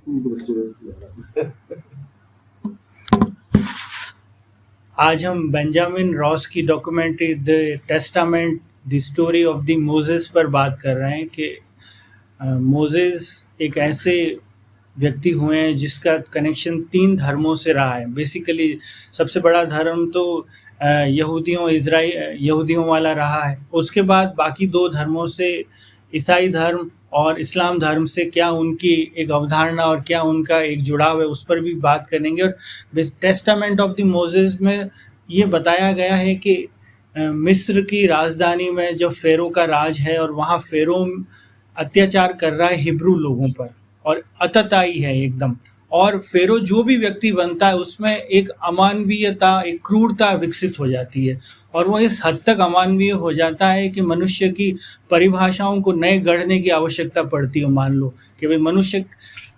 आज हम Benjamin Ross की documentary the testament the story of the Moses पर बात कर रहे हैं कि मोजेस एक ऐसे व्यक्ति हुए हैं जिसका कनेक्शन 3 धर्मों से रहा है। बेसिकली सबसे बड़ा धर्म तो यहूदियों वाला रहा है। उसके बाद बाकी 2 धर्मों से ईसाई धर्म और इस्लाम धर्म से क्या उनकी एक अवधारणा और क्या उनका एक जुड़ाव है, उस पर भी बात करेंगे। और टेस्टामेंट ऑफ द मोजेस में ये बताया गया है कि मिस्र की राजधानी में जब फ़ेरो का राज है और वहाँ फ़ेरो अत्याचार कर रहा है हिब्रू लोगों पर और आतताई है एकदम, और फ़ेरो जो भी व्यक्ति बनता है उसमें एक अमानवीयता, एक क्रूरता विकसित हो जाती है और वो इस हद तक अमानवीय हो जाता है कि मनुष्य की परिभाषाओं को नए गढ़ने की आवश्यकता पड़ती है। मान लो कि भाई मनुष्य,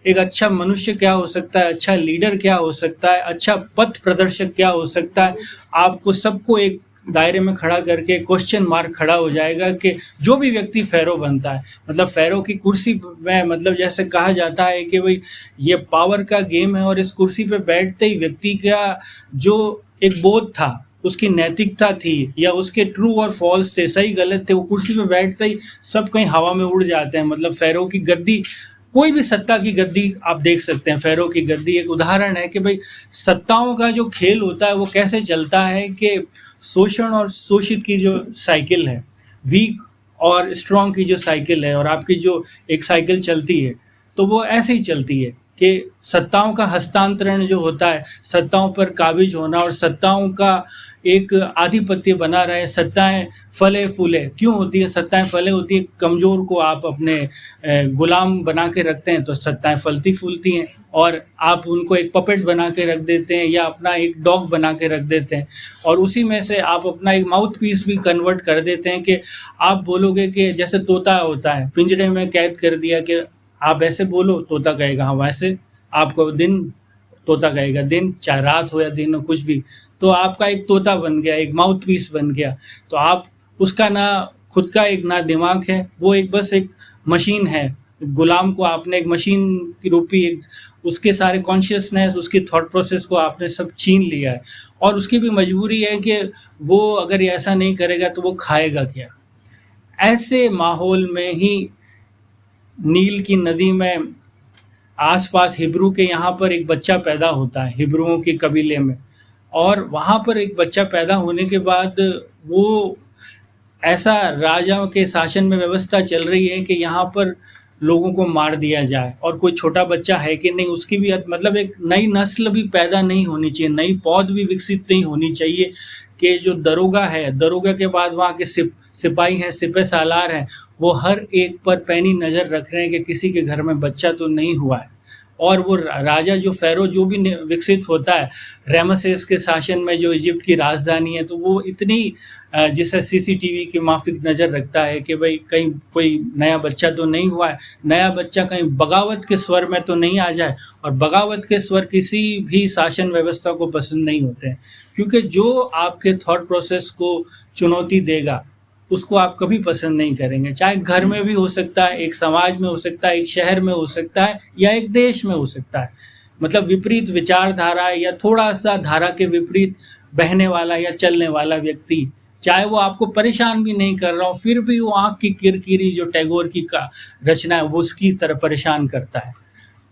एक अच्छा मनुष्य क्या हो सकता है, अच्छा लीडर क्या हो सकता है, अच्छा पथ प्रदर्शक क्या हो सकता है। आपको सबको एक दायरे में खड़ा करके क्वेश्चन मार्क खड़ा हो जाएगा कि जो भी व्यक्ति फ़ेरो बनता है, मतलब फ़ेरो की कुर्सी में, मतलब जैसे कहा जाता है कि भाई ये पावर का गेम है और इस कुर्सी पे बैठते ही व्यक्ति का जो एक बोध था, उसकी नैतिकता थी या उसके ट्रू और फॉल्स थे, सही गलत थे, वो कुर्सी पे बैठते ही सब कहीं हवा में उड़ जाते हैं। मतलब फ़ेरो की गद्दी, कोई भी सत्ता की गद्दी आप देख सकते हैं। फ़ेरो की गद्दी एक उदाहरण है कि भाई सत्ताओं का जो खेल होता है वो कैसे चलता है कि शोषण और शोषित की जो साइकिल है, वीक और स्ट्रॉन्ग की जो साइकिल है, और आपकी जो एक साइकिल चलती है तो वो ऐसे ही चलती है कि सत्ताओं का हस्तांतरण जो होता है, सत्ताओं पर काबिज होना और सत्ताओं का एक आधिपत्य बना रहे। सत्ताएं फले फूले क्यों होती है? सत्ताएं फले होती है, कमज़ोर को आप अपने गुलाम बना के रखते हैं तो सत्ताएं फलती फूलती हैं, और आप उनको एक पपेट बना के रख देते हैं या अपना एक डॉग बना के रख देते हैं, और उसी में से आप अपना एक माउथ पीस भी कन्वर्ट कर देते हैं कि आप बोलोगे कि जैसे तोता होता है, पिंजरे में कैद कर दिया कि आप ऐसे बोलो, तोता कहेगा हाँ वैसे, आपको दिन, तोता कहेगा दिन, चाहे रात हो या दिन हो कुछ भी, तो आपका एक तोता बन गया, एक माउथ पीस बन गया। तो आप उसका ना खुद का एक ना दिमाग है, वो एक बस एक मशीन है। गुलाम को आपने एक मशीन की रूपी एक, उसके सारे कॉन्शियसनेस, उसकी थॉट प्रोसेस को आपने सब छीन लिया है, और उसकी भी मजबूरी है कि वो अगर ऐसा नहीं करेगा तो वो खाएगा क्या। ऐसे माहौल में ही नील की नदी में आसपास हिब्रू के यहाँ पर एक बच्चा पैदा होता है, हिब्रुओं के कबीले में, और वहाँ पर एक बच्चा पैदा होने के बाद वो ऐसा राजाओं के शासन में व्यवस्था चल रही है कि यहाँ पर लोगों को मार दिया जाए, और कोई छोटा बच्चा है कि नहीं उसकी भी मतलब एक नई नस्ल भी पैदा नहीं होनी चाहिए, नई पौध भी विकसित नहीं होनी चाहिए कि जो दरोगा है, दरोगा के बाद वहाँ के सिपाही हैं, सिपह सालार हैं, वो हर एक पर पैनी नज़र रख रहे हैं कि किसी के घर में बच्चा तो नहीं हुआ है। और वो राजा जो फ़ेरो जो भी विकसित होता है रेमसेस के शासन में, जो इजिप्ट की राजधानी है, तो वो इतनी जैसे सीसीटीवी की माफिक नज़र रखता है कि भाई कहीं कोई नया बच्चा तो नहीं हुआ है, नया बच्चा कहीं बगावत के स्वर में तो नहीं आ जाए। और बगावत के स्वर किसी भी शासन व्यवस्था को पसंद नहीं होते हैं, क्योंकि जो आपके थॉट प्रोसेस को चुनौती देगा उसको आप कभी पसंद नहीं करेंगे। चाहे घर में भी हो सकता है, एक समाज में हो सकता है, एक शहर में हो सकता है, या एक देश में हो सकता है। मतलब विपरीत विचारधारा या थोड़ा सा धारा के विपरीत बहने वाला या चलने वाला व्यक्ति, चाहे वो आपको परेशान भी नहीं कर रहा हो, फिर भी वो आँख की किरकिरी जो टैगोर की का रचना है वो उसकी तरह परेशान करता है।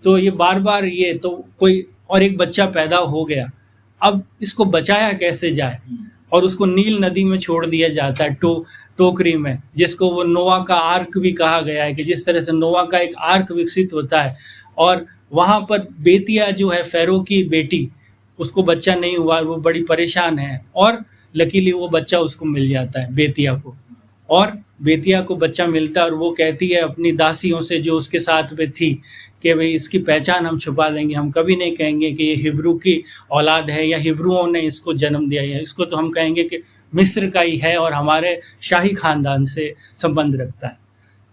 तो ये बार-बार ये तो कोई और एक बच्चा पैदा हो गया, अब इसको बचाया कैसे जाए? और उसको नील नदी में छोड़ दिया जाता है टोकरी में, जिसको वो नोआ का आर्क भी कहा गया है कि जिस तरह से नोआ का एक आर्क विकसित होता है, और वहाँ पर बेतिया जो है फ़ेरो की बेटी, उसको बच्चा नहीं हुआ, वो बड़ी परेशान है, और लकीली वो बच्चा उसको मिल जाता है बेतिया को, और बेतिया को बच्चा मिलता है और वो कहती है अपनी दासियों से जो उसके साथ में थी कि भाई इसकी पहचान हम छुपा देंगे, हम कभी नहीं कहेंगे कि ये हिब्रू की औलाद है या हिब्रुओं ने इसको जन्म दिया है, इसको तो हम कहेंगे कि मिस्र का ही है और हमारे शाही ख़ानदान से संबंध रखता है।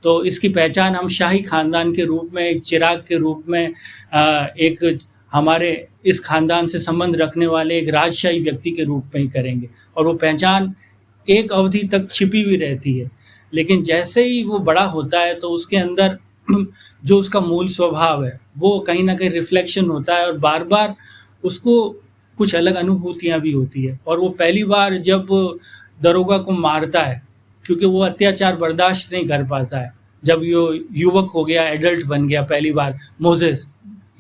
तो इसकी पहचान हम शाही ख़ानदान के रूप में, एक चिराग के रूप में, एक हमारे इस ख़ानदान से संबंध रखने वाले एक राजशाही व्यक्ति के रूप में ही करेंगे, और वो पहचान एक अवधि तक छिपी हुई रहती है। लेकिन जैसे ही वो बड़ा होता है तो उसके अंदर जो उसका मूल स्वभाव है वो कहीं न कहीं रिफ्लेक्शन होता है और बार-बार उसको कुछ अलग अनुभूतियाँ भी होती है। और वो पहली बार जब दरोगा को मारता है, क्योंकि वो अत्याचार बर्दाश्त नहीं कर पाता है। जब यो युवक हो गया, एडल्ट बन गया पहली बार, मोसेस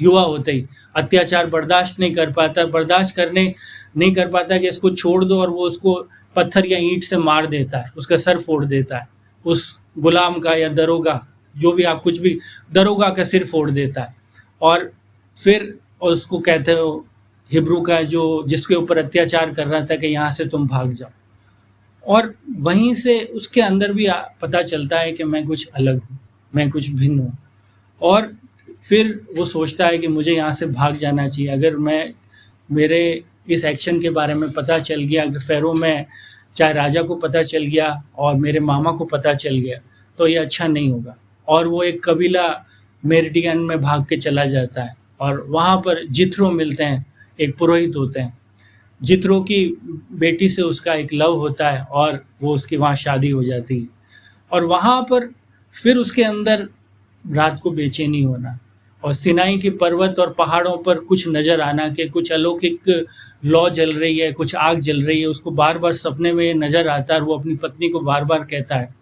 युवा होते ही अत्याचार बर्दाश्त करने नहीं कर पाता कि इसको छोड़ दो, और वो उसको पत्थर या ईंट से मार देता है, उसका सर फोड़ देता है। उस गुलाम का या दरोगा, जो भी आप कुछ भी, दरोगा का सिर फोड़ देता है। और फिर उसको कहते हो हिब्रू का जो जिसके ऊपर अत्याचार कर रहा था कि यहाँ से तुम भाग जाओ। और वहीं से उसके अंदर भी पता चलता है कि मैं कुछ अलग हूँ, मैं कुछ भिन्न हूँ। और फिर वो सोचता है कि मुझे यहाँ से भाग जाना चाहिए। अगर मेरे इस एक्शन के बारे में पता चल गया कि फ़ेरो में, चाहे राजा को पता चल गया और मेरे मामा को पता चल गया, तो ये अच्छा नहीं होगा। और वो एक कबीला मेरिडियन में भाग के चला जाता है और वहाँ पर जिथ्रो मिलते हैं, एक पुरोहित होते हैं। जिथ्रो की बेटी से उसका एक लव होता है और वो उसकी वहाँ शादी हो जाती है। और वहाँ पर फिर उसके अंदर रात को बेचैनी होना और सिनाई के पर्वत और पहाड़ों पर कुछ नज़र आना कि कुछ अलौकिक लौ जल रही है, कुछ आग जल रही है। उसको बार-बार सपने में ये नज़र आता है और वो अपनी पत्नी को बार-बार कहता है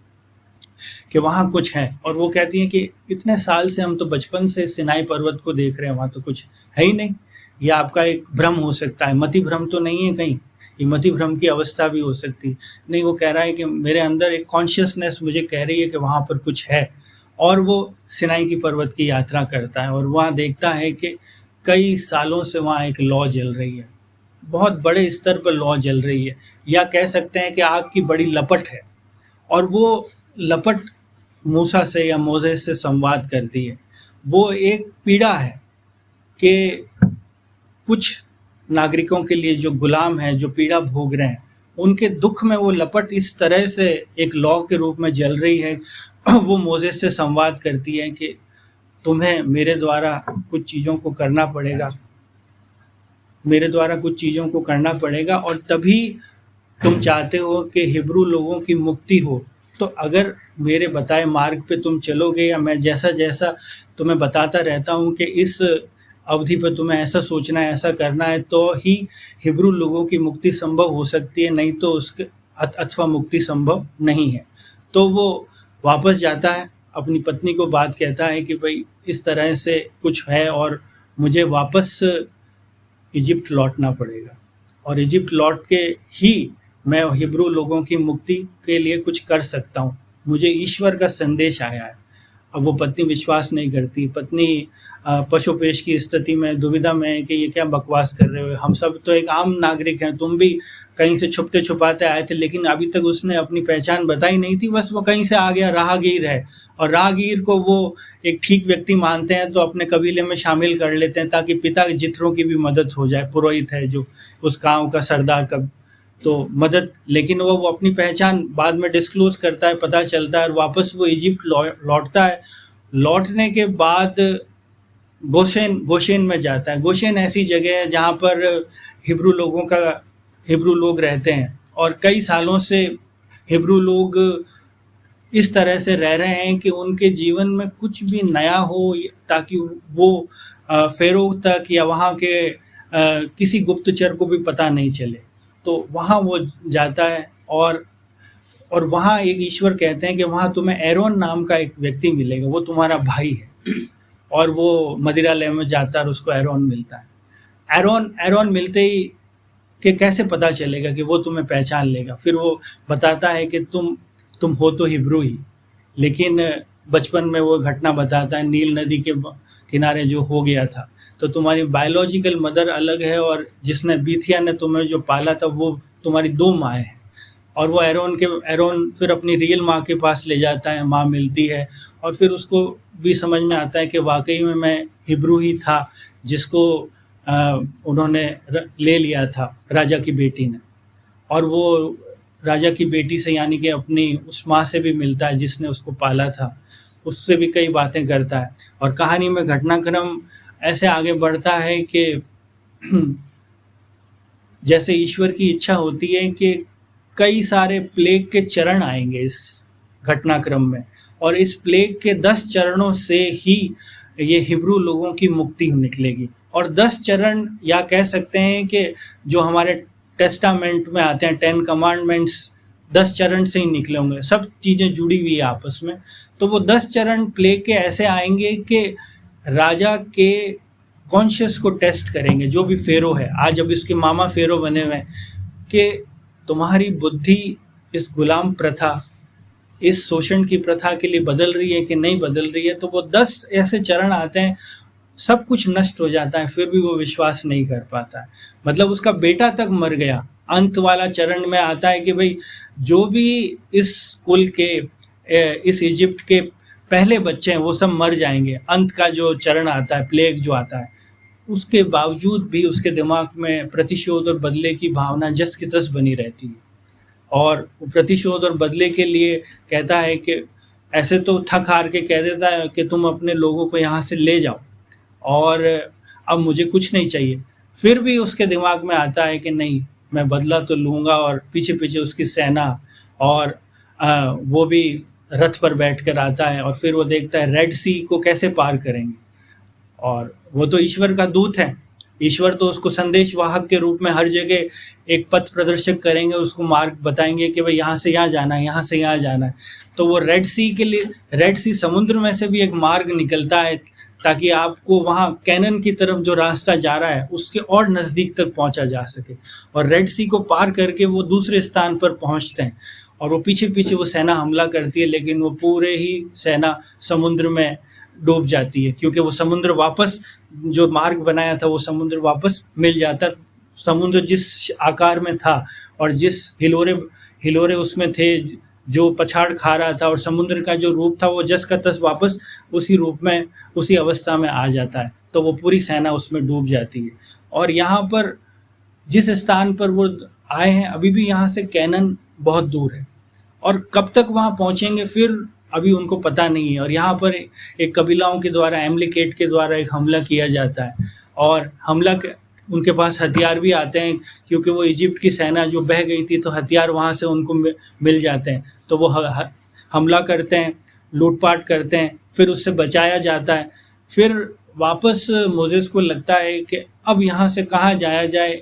कि वहाँ कुछ है। और वो कहती है कि इतने साल से हम तो बचपन से सिनाई पर्वत को देख रहे हैं, वहाँ तो कुछ है ही नहीं। ये आपका एक भ्रम हो सकता है, मति भ्रम तो नहीं है कहीं? ये मति भ्रम की अवस्था भी हो सकती है। नहीं, वो कह रहा है कि मेरे अंदर एक कॉन्शियसनेस मुझे कह रही है कि वहाँ पर कुछ है। और वो सिनाई की पर्वत की यात्रा करता है और वहाँ देखता है कि कई सालों से वहाँ एक लौ जल रही है, बहुत बड़े स्तर पर लौ जल रही है, या कह सकते हैं कि आग की बड़ी लपट है। और वो लपट मूसा से या मोसेस से संवाद करती है। वो एक पीड़ा है कि कुछ नागरिकों के लिए जो गुलाम हैं, जो पीड़ा भोग रहे हैं, उनके दुख में वो लपट इस तरह से एक लौ के रूप में जल रही है। वो मोसेस से संवाद करती है कि तुम्हें मेरे द्वारा कुछ चीज़ों को करना पड़ेगा, मेरे द्वारा कुछ चीज़ों को करना पड़ेगा, और तभी तुम चाहते हो कि हिब्रू लोगों की मुक्ति हो। तो अगर मेरे बताए मार्ग पे तुम चलोगे, या मैं जैसा जैसा तुम्हें बताता रहता हूँ कि इस अवधि पे तुम्हें ऐसा सोचना है, ऐसा करना है, तो ही हिब्रू लोगों की मुक्ति संभव हो सकती है, नहीं तो उसके अथवा मुक्ति संभव नहीं है। तो वो वापस जाता है, अपनी पत्नी को बात कहता है कि भाई इस तरह से कुछ है और मुझे वापस इजिप्ट लौटना पड़ेगा, और इजिप्ट लौट के ही मैं हिब्रू लोगों की मुक्ति के लिए कुछ कर सकता हूँ। मुझे ईश्वर का संदेश आया है। अब वो पत्नी विश्वास नहीं करती। पत्नी पशुपेश की स्थिति में, दुविधा में है कि ये क्या बकवास कर रहे हो, हम सब तो एक आम नागरिक हैं, तुम भी कहीं से छुपते छुपाते आए थे। लेकिन अभी तक उसने अपनी पहचान बताई नहीं थी, बस वो कहीं से आ गया, राहगीर है। और राहगीर को वो एक ठीक व्यक्ति मानते हैं, तो अपने कबीले में शामिल कर लेते हैं ताकि पिता के जित्रों की भी मदद हो जाए। पुरोहित है जो उस गाँव का सरदार का तो मदद, लेकिन वो अपनी पहचान बाद में डिस्क्लोज करता है, पता चलता है, और वापस वो इजिप्ट लौटता है। लौटने के बाद गोशेन में जाता है। गोशेन ऐसी जगह है जहाँ पर हिब्रू लोग रहते हैं, और कई सालों से हिब्रू लोग इस तरह से रह रहे हैं कि उनके जीवन में कुछ भी नया हो, ताकि वो फ़ेरो तक या वहाँ के किसी गुप्तचर को भी पता नहीं चले। तो वहाँ वो जाता है, और वहाँ एक ईश्वर कहते हैं कि वहाँ तुम्हें एरोन नाम का एक व्यक्ति मिलेगा, वो तुम्हारा भाई है। और वो मदिरालय में जाता है और उसको एरोन मिलता है। एरोन मिलते ही कि कैसे पता चलेगा कि वो तुम्हें पहचान लेगा। फिर वो बताता है कि तुम हो तो हिब्रू ही, लेकिन बचपन में वो घटना बताता है नील नदी के किनारे जो हो गया था, तो तुम्हारी बायोलॉजिकल मदर अलग है, और जिसने बीथिया ने तुम्हें जो पाला था वो तुम्हारी 2 माएँ हैं। और वो एरोन फिर अपनी रियल माँ के पास ले जाता है, माँ मिलती है, और फिर उसको भी समझ में आता है कि वाकई में मैं हिब्रू ही था, जिसको उन्होंने ले लिया था राजा की बेटी ने। और वो राजा की बेटी से, यानी कि अपनी उस माँ से भी मिलता है जिसने उसको पाला था, उससे भी कई बातें करता है। और कहानी में घटनाक्रम ऐसे आगे बढ़ता है कि जैसे ईश्वर की इच्छा होती है कि कई सारे प्लेग के चरण आएंगे इस घटनाक्रम में, और इस प्लेग के 10 चरणों से ही ये हिब्रू लोगों की मुक्ति निकलेगी। और 10 चरण, या कह सकते हैं कि जो हमारे टेस्टामेंट में आते हैं 10 कमांडमेंट्स, 10 चरण से ही निकले होंगे, सब चीज़ें जुड़ी हुई है आपस में। तो वो 10 चरण प्लेग के ऐसे आएंगे कि राजा के कॉन्शियस को टेस्ट करेंगे, जो भी फेरो है, आज अब इसके मामा फेरो बने हुए हैं, कि तुम्हारी बुद्धि इस गुलाम प्रथा, इस शोषण की प्रथा के लिए बदल रही है कि नहीं बदल रही है। तो वो 10 ऐसे चरण आते हैं, सब कुछ नष्ट हो जाता है, फिर भी वो विश्वास नहीं कर पाता है। मतलब उसका बेटा तक मर गया। अंत वाला चरण में आता है कि भाई जो भी इस कुल के, इस इजिप्ट के पहले बच्चे हैं वो सब मर जाएंगे। अंत का जो चरण आता है, प्लेग जो आता है, उसके बावजूद भी उसके दिमाग में प्रतिशोध और बदले की भावना जस की तस बनी रहती है। और प्रतिशोध और बदले के लिए कहता है कि ऐसे तो थक हार के कह देता है कि तुम अपने लोगों को यहाँ से ले जाओ और अब मुझे कुछ नहीं चाहिए। फिर भी उसके दिमाग में आता है कि नहीं, मैं बदला तो लूँगा। और पीछे पीछे उसकी सेना, और वो भी रथ पर बैठ कर आता है, और फिर वो देखता है रेड सी को कैसे पार करेंगे। और वो तो ईश्वर का दूत है, ईश्वर तो उसको संदेश वाहक के रूप में हर जगह एक पथ प्रदर्शक करेंगे, उसको मार्ग बताएंगे कि भाई यहाँ से यहाँ जाना है, यहाँ से यहाँ जाना है। तो वो रेड सी के लिए, रेड सी समुद्र में से भी एक मार्ग निकलता है, ताकि आपको वहाँ कैनन की तरफ जो रास्ता जा रहा है उसके और नज़दीक तक पहुँचा जा सके। और रेड सी को पार करके वो दूसरे स्थान पर पहुँचते हैं, और वो पीछे पीछे वो सेना हमला करती है, लेकिन वो पूरे ही सेना समुद्र में डूब जाती है, क्योंकि वो समुद्र वापस, जो मार्ग बनाया था वो समुद्र वापस मिल जाता। समुद्र जिस आकार में था और जिस हिलोरे उसमें थे, जो पछाड़ खा रहा था, और समुद्र का जो रूप था वो जस का तस वापस उसी रूप में, उसी अवस्था में आ जाता है। तो वो पूरी सेना उसमें डूब जाती है। और यहाँ पर जिस स्थान पर वो आए हैं, अभी भी यहाँ से कैनन बहुत दूर है, और कब तक वहाँ पहुँचेंगे फिर अभी उनको पता नहीं है। और यहाँ पर एक कबीलाओं के द्वारा, एमलिकेट के द्वारा एक हमला किया जाता है, और उनके पास हथियार भी आते हैं, क्योंकि वो इजिप्ट की सेना जो बह गई थी, तो हथियार वहाँ से उनको मिल जाते हैं। तो वो हमला करते हैं, लूटपाट करते हैं, फिर उससे बचाया जाता है। फिर वापस मोसेस को लगता है कि अब यहाँ से कहाँ जाया जाए,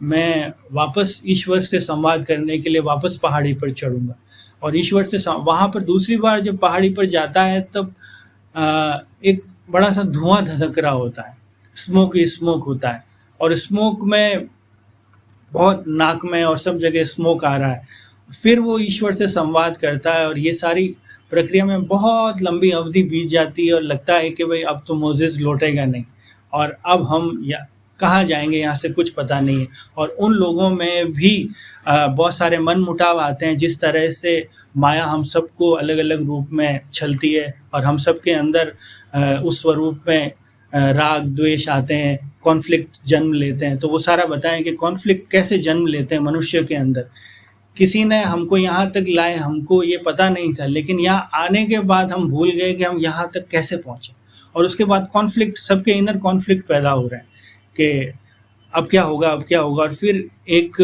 मैं वापस ईश्वर से संवाद करने के लिए वापस पहाड़ी पर चढ़ूँगा। और ईश्वर से वहाँ पर दूसरी बार जब पहाड़ी पर जाता है, तब एक बड़ा सा धुआं धधक रहा होता है, स्मोक होता है, और स्मोक में बहुत नाक में और सब जगह स्मोक आ रहा है। फिर वो ईश्वर से संवाद करता है, और ये सारी प्रक्रिया में बहुत लंबी अवधि बीत जाती है, और लगता है कि भाई अब तो मोसेस लौटेगा नहीं, और अब हम कहाँ जाएंगे, यहाँ से कुछ पता नहीं है। और उन लोगों में भी बहुत सारे मनमुटाव आते हैं, जिस तरह से माया हम सबको अलग अलग रूप में छलती है, और हम सब के अंदर उस स्वरूप में राग द्वेष आते हैं, कॉन्फ्लिक्ट जन्म लेते हैं। तो वो सारा बताएं कि कॉन्फ्लिक्ट कैसे जन्म लेते हैं मनुष्य के अंदर। किसी ने हमको यहाँ तक लाए, हमको ये पता नहीं था, लेकिन यहाँ आने के बाद हम भूल गए कि हम यहाँ तक कैसे पहुँचे। और उसके बाद कॉन्फ्लिक्ट, सबके इनर कॉन्फ्लिक्ट पैदा हो रहे हैं कि अब क्या होगा, अब क्या होगा। और फिर एक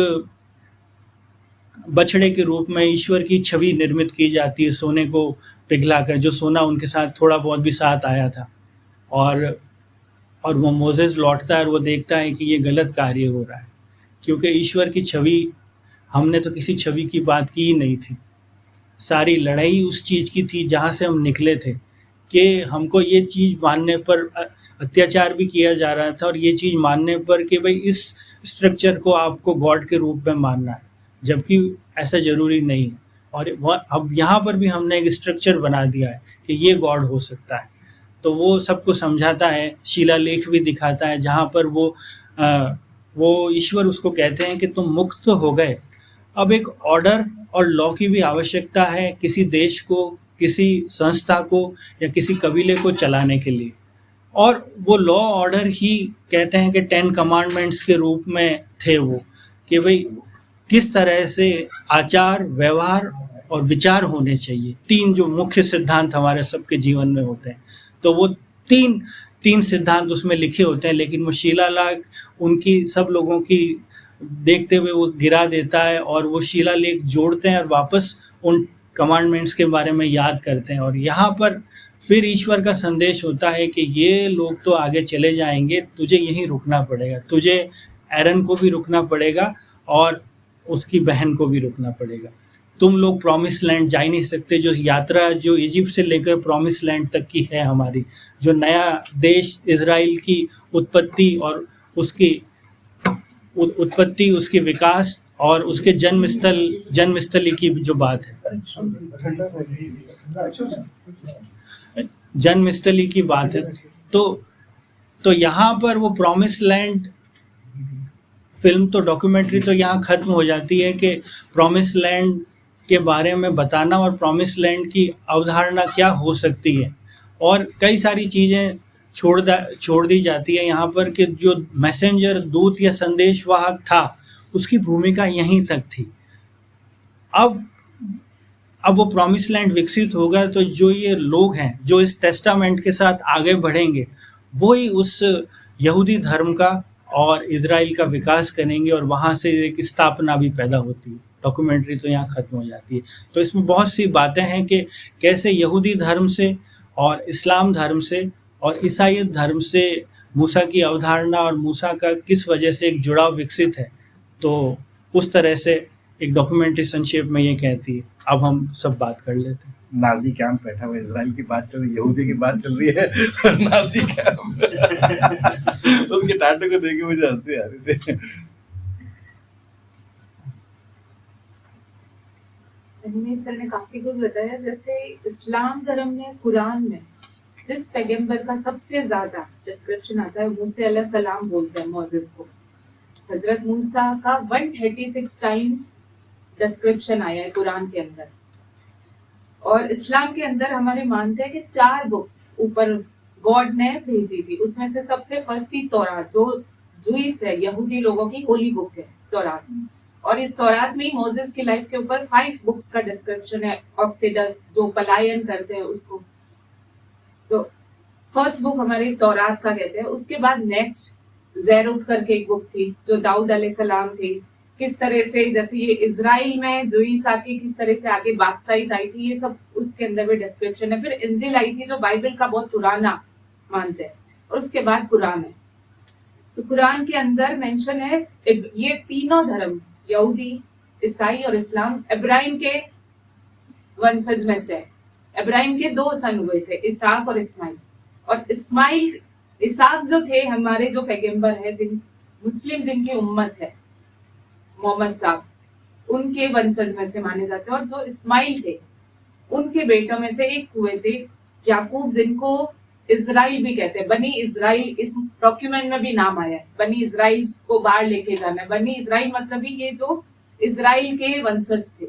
बछड़े के रूप में ईश्वर की छवि निर्मित की जाती है, सोने को पिघलाकर, जो सोना उनके साथ थोड़ा बहुत भी साथ आया था। और वो मोसेस लौटता है, और वो देखता है कि ये गलत कार्य हो रहा है, क्योंकि ईश्वर की छवि, हमने तो किसी छवि की बात की ही नहीं थी। सारी लड़ाई उस चीज़ की थी जहाँ से हम निकले थे, कि हमको ये चीज़ मानने पर अत्याचार भी किया जा रहा था, और ये चीज़ मानने पर कि भाई इस स्ट्रक्चर को आपको गॉड के रूप में मानना है, जबकि ऐसा ज़रूरी नहीं है। और अब यहाँ पर भी हमने एक स्ट्रक्चर बना दिया है कि ये गॉड हो सकता है। तो वो सबको समझाता है, शिलालेख भी दिखाता है, जहाँ पर वो ईश्वर उसको कहते हैं कि तुम मुक्त हो गए। अब एक ऑर्डर और लॉ की भी आवश्यकता है किसी देश को, किसी संस्था को, या किसी कबीले को चलाने के लिए। और वो लॉ ऑर्डर ही कहते हैं कि 10 कमांडमेंट्स के रूप में थे वो, कि भाई किस तरह से आचार, व्यवहार और विचार होने चाहिए। 3 जो मुख्य सिद्धांत हमारे सबके जीवन में होते हैं, तो वो तीन सिद्धांत उसमें लिखे होते हैं, लेकिन वो शिलालेख उनकी सब लोगों की देखते हुए वो गिरा देता है, और वो शिलालेख जोड़ते हैं और वापस उन कमांडमेंट्स के बारे में याद करते हैं। और यहाँ पर फिर ईश्वर का संदेश होता है कि ये लोग तो आगे चले जाएंगे, तुझे यहीं रुकना पड़ेगा, तुझे एरन को भी रुकना पड़ेगा और उसकी बहन को भी रुकना पड़ेगा। तुम लोग प्रॉमिस लैंड जा ही नहीं सकते। जो यात्रा जो इजिप्ट से लेकर प्रॉमिस लैंड तक की है हमारी, जो नया देश इजराइल की उत्पत्ति और उसकी उत्पत्ति, उसके विकास और उसके जन्मस्थली की जो बात है, जन्मस्थली की बात है, तो यहाँ पर वो प्रॉमिस लैंड फिल्म तो डॉक्यूमेंट्री तो यहाँ खत्म हो जाती है कि प्रॉमिस लैंड के बारे में बताना और प्रॉमिस लैंड की अवधारणा क्या हो सकती है, और कई सारी चीज़ें छोड़ दी जाती है यहाँ पर कि जो मैसेंजर, दूत या संदेशवाहक था, उसकी भूमिका यहीं तक थी। अब वो प्रॉमिस लैंड विकसित होगा तो जो ये लोग हैं जो इस टेस्टामेंट के साथ आगे बढ़ेंगे, वो ही उस यहूदी धर्म का और इजराइल का विकास करेंगे और वहाँ से एक स्थापना भी पैदा होती है। डॉक्यूमेंट्री तो यहाँ ख़त्म हो जाती है। तो इसमें बहुत सी बातें हैं कि कैसे यहूदी धर्म से और इस्लाम धर्म से और ईसाईयत धर्म से मूसा की अवधारणा और मूसा का किस वजह से एक जुड़ाव विकसित है। तो उस तरह से एक डॉक्यूमेंट्री संक्षेप में ये कहती है। अब हम सब बात कर लेते हैं। नाजी कैंप बैठा हुआ, इजराइल की बात चल रही है, यहूदी की बात चल रही है, नाजी कैंप उसके टाटू को देख के मुझे हंसी आ रही थी। सर ने काफी कुछ बताया। जैसे इस्लाम धर्म में कुरान में जिस पैगंबर का सबसे ज्यादा डिस्क्रिप्शन आता है, मूसा अलैहि सलाम बोलते हैं मोसेस को। हजरत मूसा का 136 टाइम डिस्क्रिप्शन आया है कुरान के अंदर। और इस्लाम के अंदर हमारे मानते हैं कि 4 बुक्स ऊपर गॉड ने भेजी थी। उसमें से सबसे फर्स्ट थी तौरात, जो जूइस है, यहूदी लोगों की होली बुक है तौरात। और इस तौरात में ही मोसेस की लाइफ के ऊपर 5 बुक्स का डिस्क्रिप्शन है। ऑक्सीडस, जो पलायन करते हैं उसको, तो फर्स्ट बुक हमारी तौरात का कहते हैं। उसके बाद नेक्स्ट ज़ेरुट करके एक बुक थी जो दाऊद अलैहिस्सलाम थी। किस तरह से जैसे ये इजराइल में जूइस आके किस तरह से आगे बादशाही आई थी, ये सब उसके अंदर भी डिस्क्रिप्शन है। फिर इंजिल आई थी जो बाइबल का बहुत पुराना मानते हैं। और उसके बाद कुरान है। तो कुरान के अंदर मेंशन है ये तीनों धर्म, यहूदी, ईसाई और इस्लाम, इब्राहिम के वंशज में से। इब्राहिम के 2 सन हुए थे, इसहाक और इस्माइल। और इसहाक जो थे हमारे जो पैगंबर है, मुस्लिम जिनकी उम्मत है, मोहम्मद साहब, उनके वंशज में से माने जाते हैं। और जो इस्माइल थे उनके बेटों में से एक हुए थे याकूब, जिनको इजराइल भी कहते हैं। बनी इजराइल इस डॉक्यूमेंट में भी नाम आया है। बनी इजराइल को बाहर लेके जाना है। बनी इजराइल मतलब ही ये जो इजराइल के वंशज थे,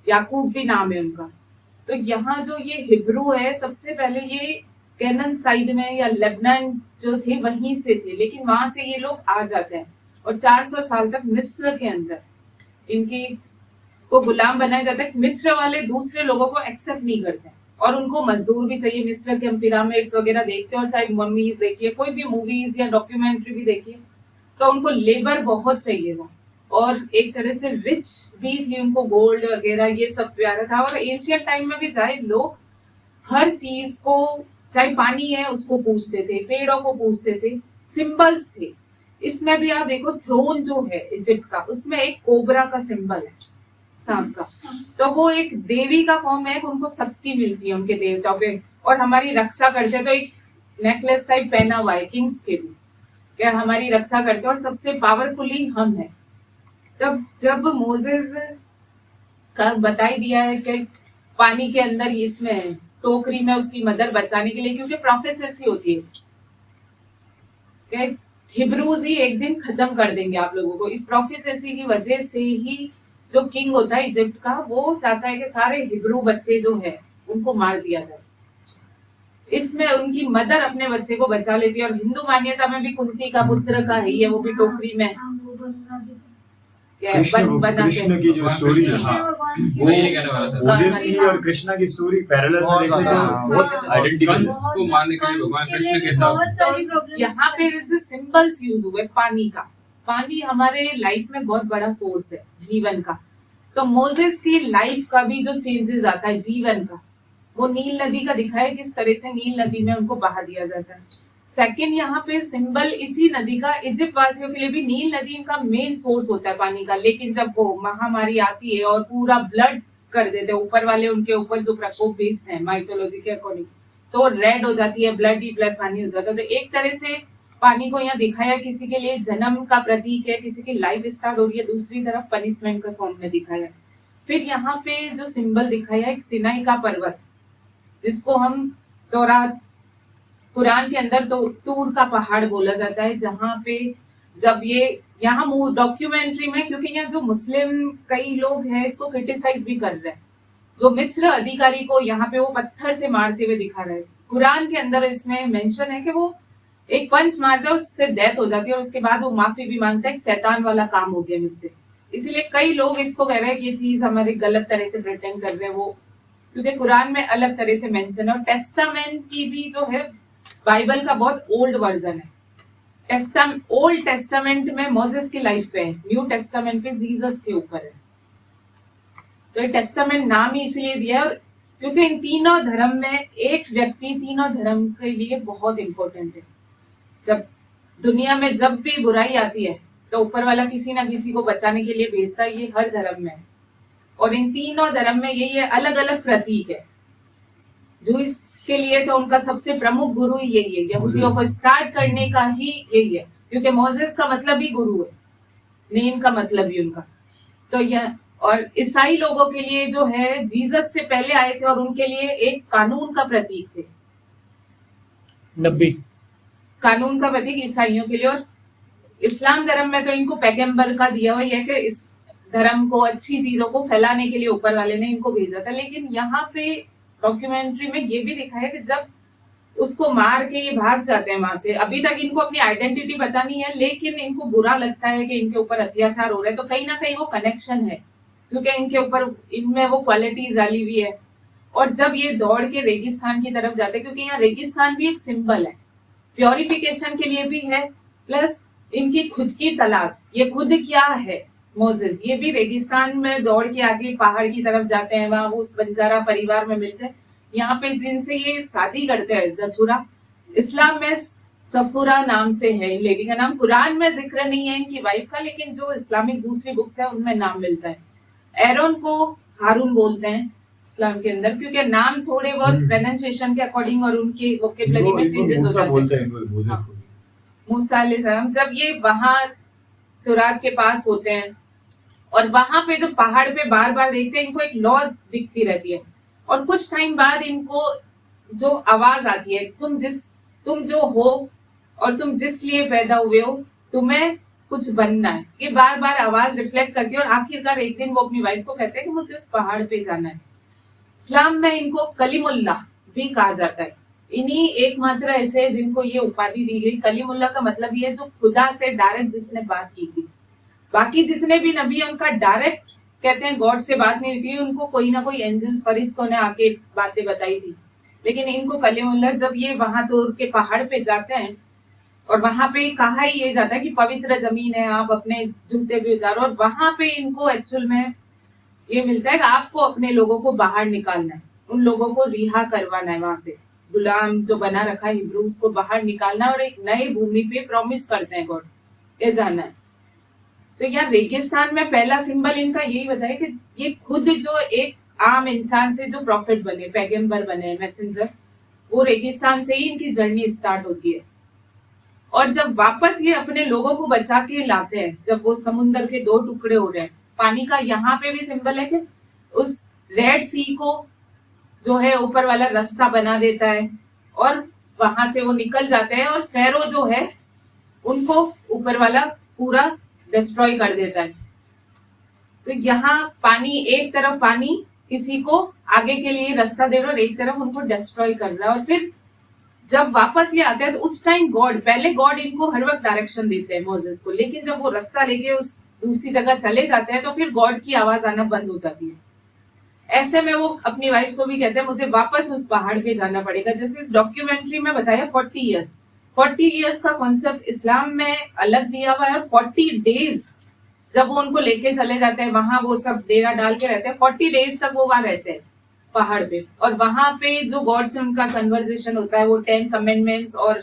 याकूब भी नाम है उनका। तो यहाँ जो ये हिब्रू है, सबसे पहले ये कैनन साइड में या लेबनान जो थे वहीं से थे, लेकिन वहां से ये लोग आ जाते हैं। और 400 साल तक मिस्र के अंदर इनकी को गुलाम बनाया जाता है। मिस्र वाले दूसरे लोगों को एक्सेप्ट नहीं करते हैं और उनको मजदूर भी चाहिए। मिस्र के हम पिरामिड्स वगैरह देखते हैं, और चाहे मम्मीज देखिए, कोई भी मूवीज या डॉक्यूमेंट्री भी देखिए, तो उनको लेबर बहुत चाहिए था। और एक तरह से रिच भी थी, उनको गोल्ड वगैरह ये सब प्यारा था। और एशियन टाइम में भी चाहे लोग हर चीज को, चाहे पानी है उसको पूछते थे, पेड़ों को पूछते थे, सिंबल्स थे। इसमें भी आप देखो थ्रोन जो है इजिप्ट का, उसमें एक कोबरा का सिंबल है, सांप का। तो वो एक देवी का फॉर्म है, उनको शक्ति मिलती है उनके देवताओं पे, और हमारी रक्षा करते हैं। तो एक नेकलेस टाइप पहना हुआ है किंग्स के भी, क्या हमारी रक्षा करते हैं, और सबसे पावरफुली हम है। तब जब मोसेस का बताई दिया है कि पानी के अंदर इसमें टोकरी में उसकी मदर बचाने के लिए, क्योंकि प्रोफेसी होती है कि हिब्रूज ही एक दिन खत्म कर देंगे आप लोगों को। इस प्रोफेसी की वजह से ही जो किंग होता है इजिप्ट का, वो चाहता है कि सारे हिब्रू बच्चे जो है उनको मार दिया जाए। इसमें उनकी मदर अपने बच्चे को बचा लेती है। और हिंदू मान्यता में भी कुंती का पुत्र का है, वो भी टोकरी में कृष्ण की जो स्टोरी है, वो मोसेस की और कृष्णा की स्टोरी पैरेलल में देखें तो बहुत आइडेंटिकल है। को मारने के लिए भगवान कृष्ण के साथ यहाँ पे जैसे सिंबल्स यूज हुए पानी का। पानी हमारे लाइफ में बहुत बड़ा सोर्स है जीवन का। तो मोजेस की लाइफ का भी जो चेंजेस आता है जीवन का, वो नील नदी का दिखाया किस तरह से नील नदी में उनको बहा दिया जाता है। सेकंड, यहाँ पे सिंबल इसी नदी का, इजिप्ट वासियों के लिए भी नील नदी इनका मेन सोर्स होता है पानी का, लेकिन जब वो महामारी आती है और पूरा ब्लड कर देते हैं ऊपर वाले, उनके ऊपर जो प्रकोप भेजते हैं माइथोलॉजी के अकॉर्डिंग, तो रेड हो जाती है, ब्लड ही ब्लड पानी हो जाता है। तो एक तरह से पानी को यहाँ दिखाया किसी के लिए जन्म का प्रतीक है, किसी की लाइफ स्टार्ट हो रही है, दूसरी तरफ पनिशमेंट का फॉर्म में दिखाया। फिर यहाँ पे जो सिंबल दिखाया है सिनाई का पर्वत, जिसको हम तौरात कुरान के अंदर तो तूर का पहाड़ बोला जाता है, जहाँ पे जब ये यहाँ डॉक्यूमेंट्री में, क्योंकि यहाँ जो मुस्लिम कई लोग हैं इसको क्रिटिसाइज भी कर रहे हैं, जो मिस्र अधिकारी को यहाँ पे वो पत्थर से मारते हुए दिखा रहे हैं। कुरान के अंदर इसमें मेंशन है कि वो एक पंच मारता है, उससे डेथ हो जाती है और उसके बाद वो माफी भी मांगता है, शैतान वाला काम हो गया मुझसे। इसीलिए कई लोग इसको कह रहे हैं कि ये चीज हमारे गलत तरह से प्रिटेंड कर रहे हैं वो, क्योंकि कुरान में अलग तरह से मेंशन है। और टेस्टामेंट की भी जो है बाइबल का बहुत ओल्ड वर्जन है। ओल्ड टेस्टामेंट में मोसेस की लाइफ पे है, न्यू टेस्टामेंट पे जीसस के ऊपर है। तो ये टेस्टामेंट नाम ही इसलिए दिया है क्योंकि इन तीनों धर्म में एक व्यक्ति तीनों धर्म के लिए बहुत इंपॉर्टेंट है। जब दुनिया में जब भी बुराई आती है तो ऊपर वाला किसी ना किसी को बचाने के लिए भेजता है, ये हर धर्म में है। और इन तीनों धर्म में यही है, अलग अलग प्रतीक है। जूइस के लिए तो उनका सबसे प्रमुख गुरु ही यही है, यहूदियों को स्टार्ट करने का ही यही है, क्योंकि मोसेस का मतलब ही गुरु है, नेम का मतलब ही उनका। तो यह, और ईसाई लोगों के लिए जो है जीसस से पहले आए थे और उनके लिए एक कानून का प्रतीक थे, नबी कानून का प्रतीक ईसाइयों के लिए। और इस्लाम धर्म में तो इनको पैगंबर का दिया हुआ है कि इस धर्म को, अच्छी चीजों को फैलाने के लिए ऊपर वाले ने इनको भेजा था। लेकिन यहाँ पे डॉक्यूमेंट्री में ये भी दिखाया कि जब उसको मार के ये भाग जाते हैं वहां से, अभी तक इनको अपनी आइडेंटिटी पता नहीं है, लेकिन इनको बुरा लगता है कि इनके ऊपर अत्याचार हो रहा है। तो कहीं ना कहीं वो कनेक्शन है, क्योंकि इनके ऊपर, इनमें वो क्वालिटीज डाली हुई है। और जब ये दौड़ के रेगिस्तान की तरफ जाते हैं, क्योंकि यहाँ रेगिस्तान भी एक सिंबल है, प्योरिफिकेशन के लिए भी है, प्लस इनकी खुद की तलाश, ये खुद क्या है मोसेस, ये भी रेगिस्तान में दौड़ के आगे पहाड़ की तरफ जाते हैं, वहां वो उस बंजारा परिवार में मिलते हैं, यहाँ पे जिनसे ये शादी करते हैं जथुरा। इस्लाम में सफुरा नाम से है लेडी का नाम, कुरान में जिक्र नहीं है इनकी वाइफ का, लेकिन जो इस्लामिक दूसरी बुक्स है उनमें नाम मिलता है। एरोन को हारून बोलते हैं इस्लाम के अंदर, क्योंकि नाम थोड़े बहुत प्रोनाउंसिएशन के अकॉर्डिंग और उनके वोकेबलरी में चेंजेस हो जाते हैं। मूसा अलैहिस्सलाम जब ये वहां तुरात के पास होते हैं और वहां पे जो पहाड़ पे बार बार देखते हैं, इनको एक लौ दिखती रहती है और कुछ टाइम बाद इनको जो आवाज आती है, तुम जो हो और तुम जिस लिए पैदा हुए हो, तुम्हें कुछ बनना है, ये बार बार आवाज रिफ्लेक्ट करती है। और आखिरकार एक दिन वो अपनी वाइफ को कहते हैं कि मुझे उस पहाड़ पे जाना है। इस्लाम में इनको कलीमुल्लाह भी कहा जाता है, इन्हीं एकमात्र ऐसे हैं जिनको ये उपाधि दी गई। कलीमुल्लाह का मतलब ये है जो खुदा से डायरेक्ट जिसने बात की थी। बाकी जितने भी नबी हैं उनका डायरेक्ट कहते हैं गॉड से बात नहीं हुई, उनको कोई ना कोई एंजल्स फरिश्तों ने आके बातें बताई थी। लेकिन इनको कलीमुल्लाह, जब ये वहां तोर के पहाड़ पे जाते हैं और वहां पे कहा ही ये जाता है कि पवित्र जमीन है, आप अपने जूते भी उतारो, और वहां पे इनको एक्चुअल में ये मिलता है कि आपको अपने लोगों को बाहर निकालना है, उन लोगों को रिहा करवाना है, वहां से गुलाम जो बना रखा है हिब्रूज को बाहर निकालना और एक नई भूमि पे प्रॉमिस करते हैं गॉड ये जाना है। तो यार रेगिस्तान में पहला सिंबल इनका यही बताया कि ये खुद जो एक आम इंसान से जो प्रॉफिट बने, पैगंबर बने, मैसेंजर, वो रेगिस्तान से ही इनकी जर्नी स्टार्ट होती है। और जब वापस ये अपने लोगों को बचा के लाते हैं, जब वो समुद्र के दो टुकड़े हो रहे हैं, पानी का यहाँ पे भी सिंबल है कि उस रेड सी को जो है ऊपर वाला रास्ता बना देता है और वहां से वो निकल जाते हैं और फेरो जो है उनको ऊपर वाला पूरा डिस्ट्रॉय कर देता है। तो यहाँ पानी, एक तरफ पानी किसी को आगे के लिए रास्ता दे रहा है और एक तरफ उनको डिस्ट्रॉय कर रहा है। और फिर जब वापस ये आते हैं तो उस टाइम पहले गॉड इनको हर वक्त डायरेक्शन देते हैं मोसेस को, लेकिन जब वो रास्ता लेके उस दूसरी जगह चले जाते हैं तो फिर गॉड की आवाज आना बंद हो जाती है। ऐसे में वो अपनी वाइफ को भी कहते हैं मुझे वापस उस पहाड़ पे जाना पड़ेगा। जैसे इस डॉक्यूमेंट्री में बताया 40 इयर्स का कॉन्सेप्ट इस्लाम में अलग दिया हुआ है और 40 डेज जब वो उनको लेके चले जाते हैं वहां, वो सब डेरा डाल के रहते हैं 40 डेज तक वो वहां रहते हैं पहाड़ पे, और वहां पे जो गॉड से उनका कन्वर्सेशन होता है वो 10 कमेंडमेंट्स, और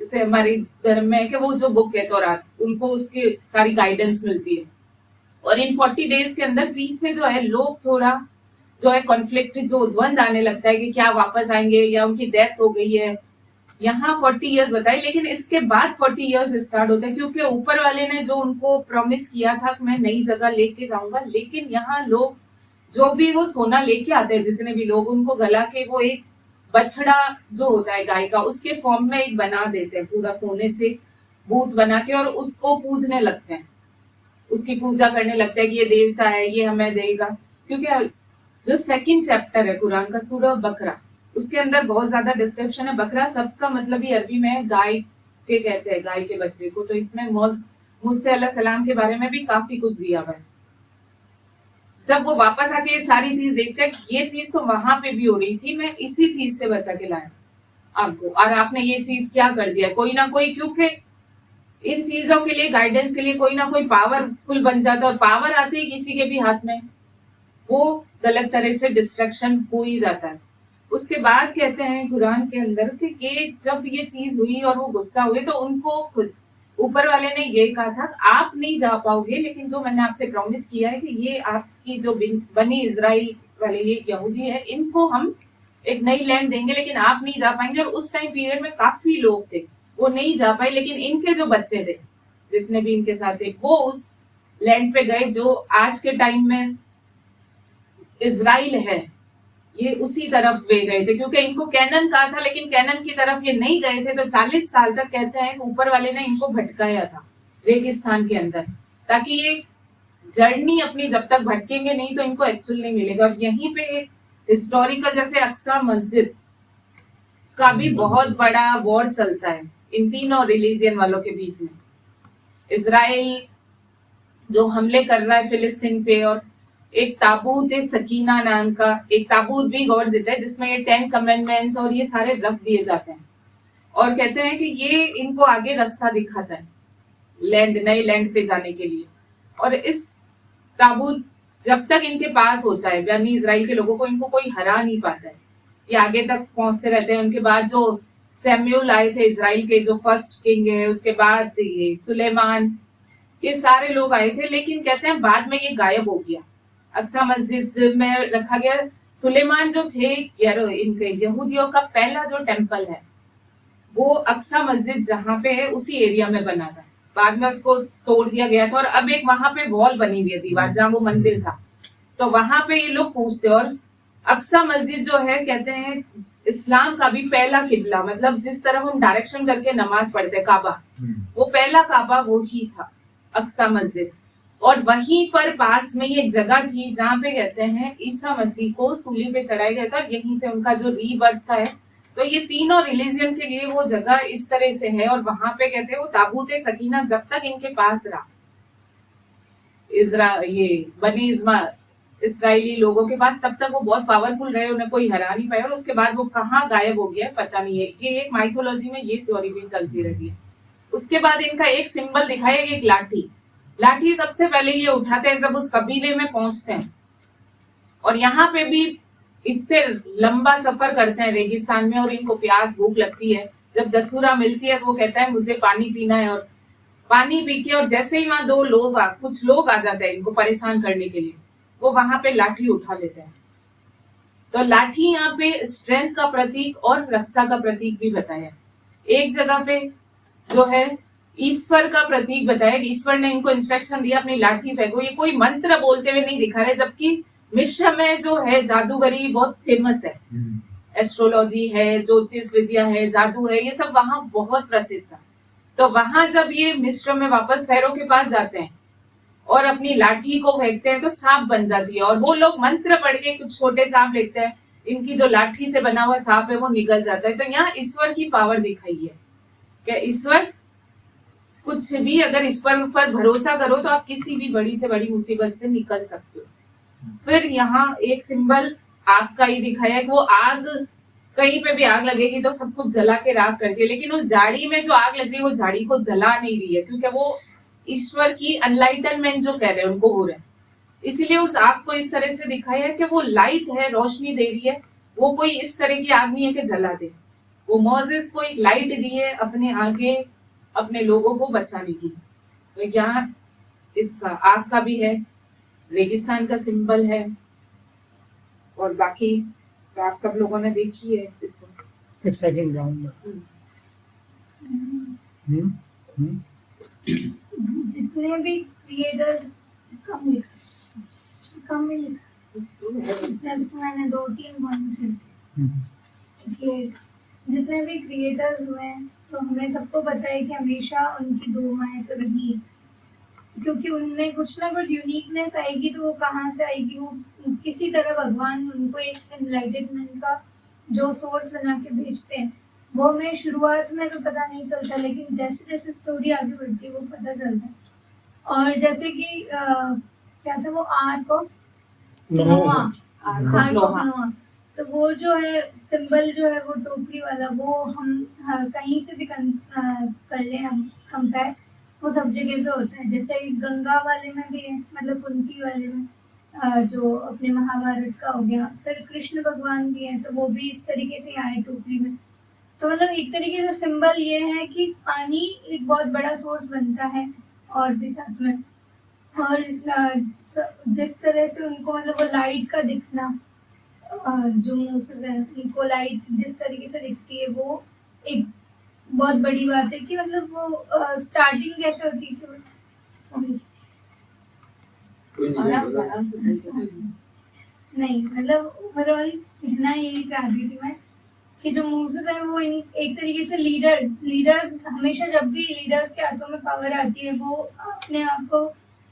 जैसे हमारी धर्म में है कि वो जो बुक है तौरात, उनको उसकी सारी गाइडेंस मिलती है। और इन 40 डेज के अंदर पीछे जो है लोग थोड़ा जो है कॉन्फ्लिक्ट, जो द्वंद आने लगता है कि क्या वापस आएंगे या उनकी डेथ हो गई है। यहाँ 40 इयर्स बताए, लेकिन इसके बाद 40 इयर्स स्टार्ट होता है, क्योंकि ऊपर वाले ने जो उनको प्रॉमिस किया था कि मैं नई जगह लेके जाऊंगा, लेकिन यहाँ लोग जो भी वो सोना लेके आते हैं, जितने भी लोग, उनको गला के वो एक बछड़ा जो होता है गाय का, उसके फॉर्म में एक बना देते हैं पूरा सोने से भूत बना के, और उसको पूजने लगते हैं, उसकी पूजा करने लगता है कि ये देवता है, ये हमें देगा। क्योंकि जो सेकंड चैप्टर है कुरान का, सूरह बकरा, उसके अंदर बहुत ज्यादा डिस्क्रिप्शन है। बकरा सबका मतलब ही अरबी में गाय के कहते हैं, गाय के बछड़े को। तो इसमें मूसा अलैहि सलाम के बारे में भी काफी कुछ दिया हुआ है। जब वो वापस आके ये सारी चीज देखते हैं, ये चीज तो वहां पे भी हो रही थी, मैं इसी चीज से बचा के लाया आपको, और आपने ये चीज क्या कर दिया। कोई ना कोई, क्योंकि इन चीजों के लिए, गाइडेंस के लिए कोई ना कोई पावरफुल बन जाता है, और पावर आते ही किसी के भी हाथ में, वो गलत तरह से डिस्ट्रक्शन हो ही जाता है। उसके बाद कहते हैं कुरान के अंदर कि ये जब ये चीज हुई और वो गुस्सा हुए, तो उनको खुद ऊपर वाले ने ये कहा था आप नहीं जा पाओगे, लेकिन जो मैंने आपसे प्रॉमिस किया है कि ये आपकी जो बनी इजराइल वाले, ये यहूदी है, इनको हम एक नई लैंड देंगे, लेकिन आप नहीं जा पाएंगे। और उस टाइम पीरियड में काफी लोग थे, वो नहीं जा पाए, लेकिन इनके जो बच्चे थे, जितने भी इनके साथ थे, वो उस लैंड पे गए जो आज के टाइम में इजराइल है, ये उसी तरफ वे गए थे, क्योंकि इनको कैनन कहा था, लेकिन कैनन की तरफ ये नहीं गए थे। तो 40 साल तक कहते हैं ऊपर वाले ने इनको भटकाया था रेगिस्तान के अंदर, ताकि ये जर्नी अपनी जब तक भटकेंगे नहीं तो इनको एक्चुअल नहीं मिलेगा। और यहीं पे एक हिस्टोरिकल, जैसे अक्सा मस्जिद का भी बहुत बड़ा वॉर चलता है इन तीनों रिलीजियन वालों के बीच में। इजराइल जो हमले कर रहा है फिलिस्तीन पे, और एक ताबूत है सकीना नाम का, एक ताबूत भी गॉड देता है जिसमें ये 10 कमेंडमेंट्स और ये सारे रख दिए जाते हैं, और कहते हैं कि ये इनको आगे रास्ता दिखाता है नए लैंड पे जाने के लिए। और इस ताबूत जब तक इनके पास होता है, यानी इजराइल के लोगों को, इनको कोई हरा नहीं पाता है, ये आगे तक पहुंचते रहते हैं। उनके बाद जो सैम्यूल आए थे इजराइल के, जो फर्स्ट किंग है, उसके बाद ये सुलेमान, ये सारे लोग आए थे, लेकिन कहते हैं बाद में ये गायब हो गया, अक्सा मस्जिद में रखा गया। सुलेमान जो थे इनके यहूदियों का पहला जो टेम्पल है, वो अक्सा मस्जिद जहाँ पे है उसी एरिया में बना था, बाद में उसको तोड़ दिया गया था, और अब एक वहां पे वॉल बनी हुई है, दीवार, जहाँ वो मंदिर था, तो वहां पे ये लोग पूछते। और अक्सा मस्जिद जो है, कहते हैं इस्लाम का भी पहला किबला, मतलब जिस तरफ हम डायरेक्शन करके नमाज पढ़ते काबा, वो पहला काबा वो ही था, अक्सा मस्जिद। और वहीं पर पास में ये एक जगह थी जहाँ पे कहते हैं ईसा मसीह को सूली पे चढ़ाया गया था, यहीं से उनका जो रीबर्थ था है। तो ये तीनों रिलीजियन के लिए वो जगह इस तरह से है, और वहां पे कहते हैं वो ताबूत सकीना जब तक इनके पास रहा, ये बनी इसराइली लोगों के पास, तब तक वो बहुत पावरफुल रहे, उन्हें कोई हरा नहीं पाया। और उसके बाद वो कहाँ गायब हो गया पता नहीं है, ये एक माइथोलॉजी में ये थ्योरी भी चलती रही है। उसके बाद इनका एक सिंबल दिखाया, एक लाठी सबसे पहले ये उठाते हैं जब उस कबीले में पहुंचते हैं, और यहाँ पे भी इतने लंबा सफर करते हैं रेगिस्तान में, और इनको प्यास भूख लगती है। जब जथुरा मिलती है तो वो कहता है मुझे पानी पीना है, और पानी पी के, और जैसे ही वहां कुछ लोग आ जाते हैं इनको परेशान करने के लिए, वो वहां पे लाठी उठा लेते हैं। तो लाठी यहाँ पे स्ट्रेंथ का प्रतीक और रक्षा का प्रतीक भी बताया। एक जगह पे जो है ईश्वर का प्रतीक बताया, ईश्वर ने इनको इंस्ट्रक्शन दिया अपनी लाठी फेंको। ये कोई मंत्र बोलते हुए नहीं दिखा रहे, जबकि मिस्र में जो है जादूगरी बहुत फेमस है, एस्ट्रोलॉजी है, ज्योतिष विद्या है, जादू है, ये सब वहां बहुत प्रसिद्ध था। तो वहां जब ये मिस्र में वापस फैरो के पास जाते हैं और अपनी लाठी को फेंकते हैं तो सांप बन जाती है, और वो लोग मंत्र पढ़ के कुछ छोटे सांप लेते हैं, इनकी जो लाठी से बना हुआ सांप है वो निकल जाता है। तो यहाँ ईश्वर की पावर दिखाई है कि ईश्वर कुछ भी, अगर ईश्वर पर भरोसा करो तो आप किसी भी बड़ी से बड़ी मुसीबत से निकल सकते हो। फिर यहाँ एक सिंबल आग का ही दिखाया है कि वो आग, कहीं पे भी आग लगेगी तो सब कुछ जला के राख करती है, लेकिन उस झाड़ी में जो आग लग रही है वो झाड़ी को जला नहीं रही है, क्योंकि वो ईश्वर की अनलाइटनमेंट जो कह रहे हैं उनको हो रहा है। इसीलिए उस आग को इस तरह से दिखाया है कि वो लाइट है, रोशनी दे रही है, वो कोई इस तरह की आग नहीं है कि जला दे। वो मोजेस को एक लाइट दी है अपने आगे अपने लोगों को बचाने की। तो यहाँ इसका आग का भी है, रेगिस्तान का सिंबल है, और बाकी तो आप सब लोगों ने देखी है इसको। सेकंड राउंड में जितने भी क्रिएटर्स कम लिखा जस्ट मैंने 2-3 पॉइंट से इसलिए जितने भी क्रिएटर्स हुए हैं तो हमें सबको पता है कि हमेशा उनकी दो माएँ तो रही है, क्योंकि उनमें कुछ ना कुछ यूनिकनेस आएगी। तो वो कहाँ से आएगी? वो किसी तरह भगवान उनको एक एनलाइटनमेंट का जो सोर्स बना के भेजते हैं। वो हमें शुरुआत में तो पता नहीं चलता, लेकिन जैसे जैसे स्टोरी आगे बढ़ती है वो पता चलता है। और जैसे कि क्या था वो आर्क ऑफ नोआ, तो वो जो है सिंबल जो है वो टोकरी वाला, वो हम कहीं से भी कर ले हम कंपेयर, वो सब जगह पे होता है। जैसे गंगा वाले में भी है, मतलब कुंती वाले में जो अपने महाभारत का हो गया। फिर कृष्ण भगवान भी है तो वो भी इस तरीके से आए टोकरी में। तो मतलब एक तरीके से सिंबल ये है कि पानी एक बहुत बड़ा सोर्स बनता है और भी साथ में। और जिस तरह से उनको मतलब वो लाइट का दिखना, जो मूसेस है उनको लाइट जिस तरीके से दिखती है वो एक बहुत बड़ी बात है कि मतलब वो स्टार्टिंग कैसे होती है। आराम से नहीं मतलब ओवरऑल कहना यही चाहती थी मैं कि जो मूसेस है वो एक तरीके से लीडर्स हमेशा जब भी लीडर्स के हाथों में पावर आती है वो अपने आप को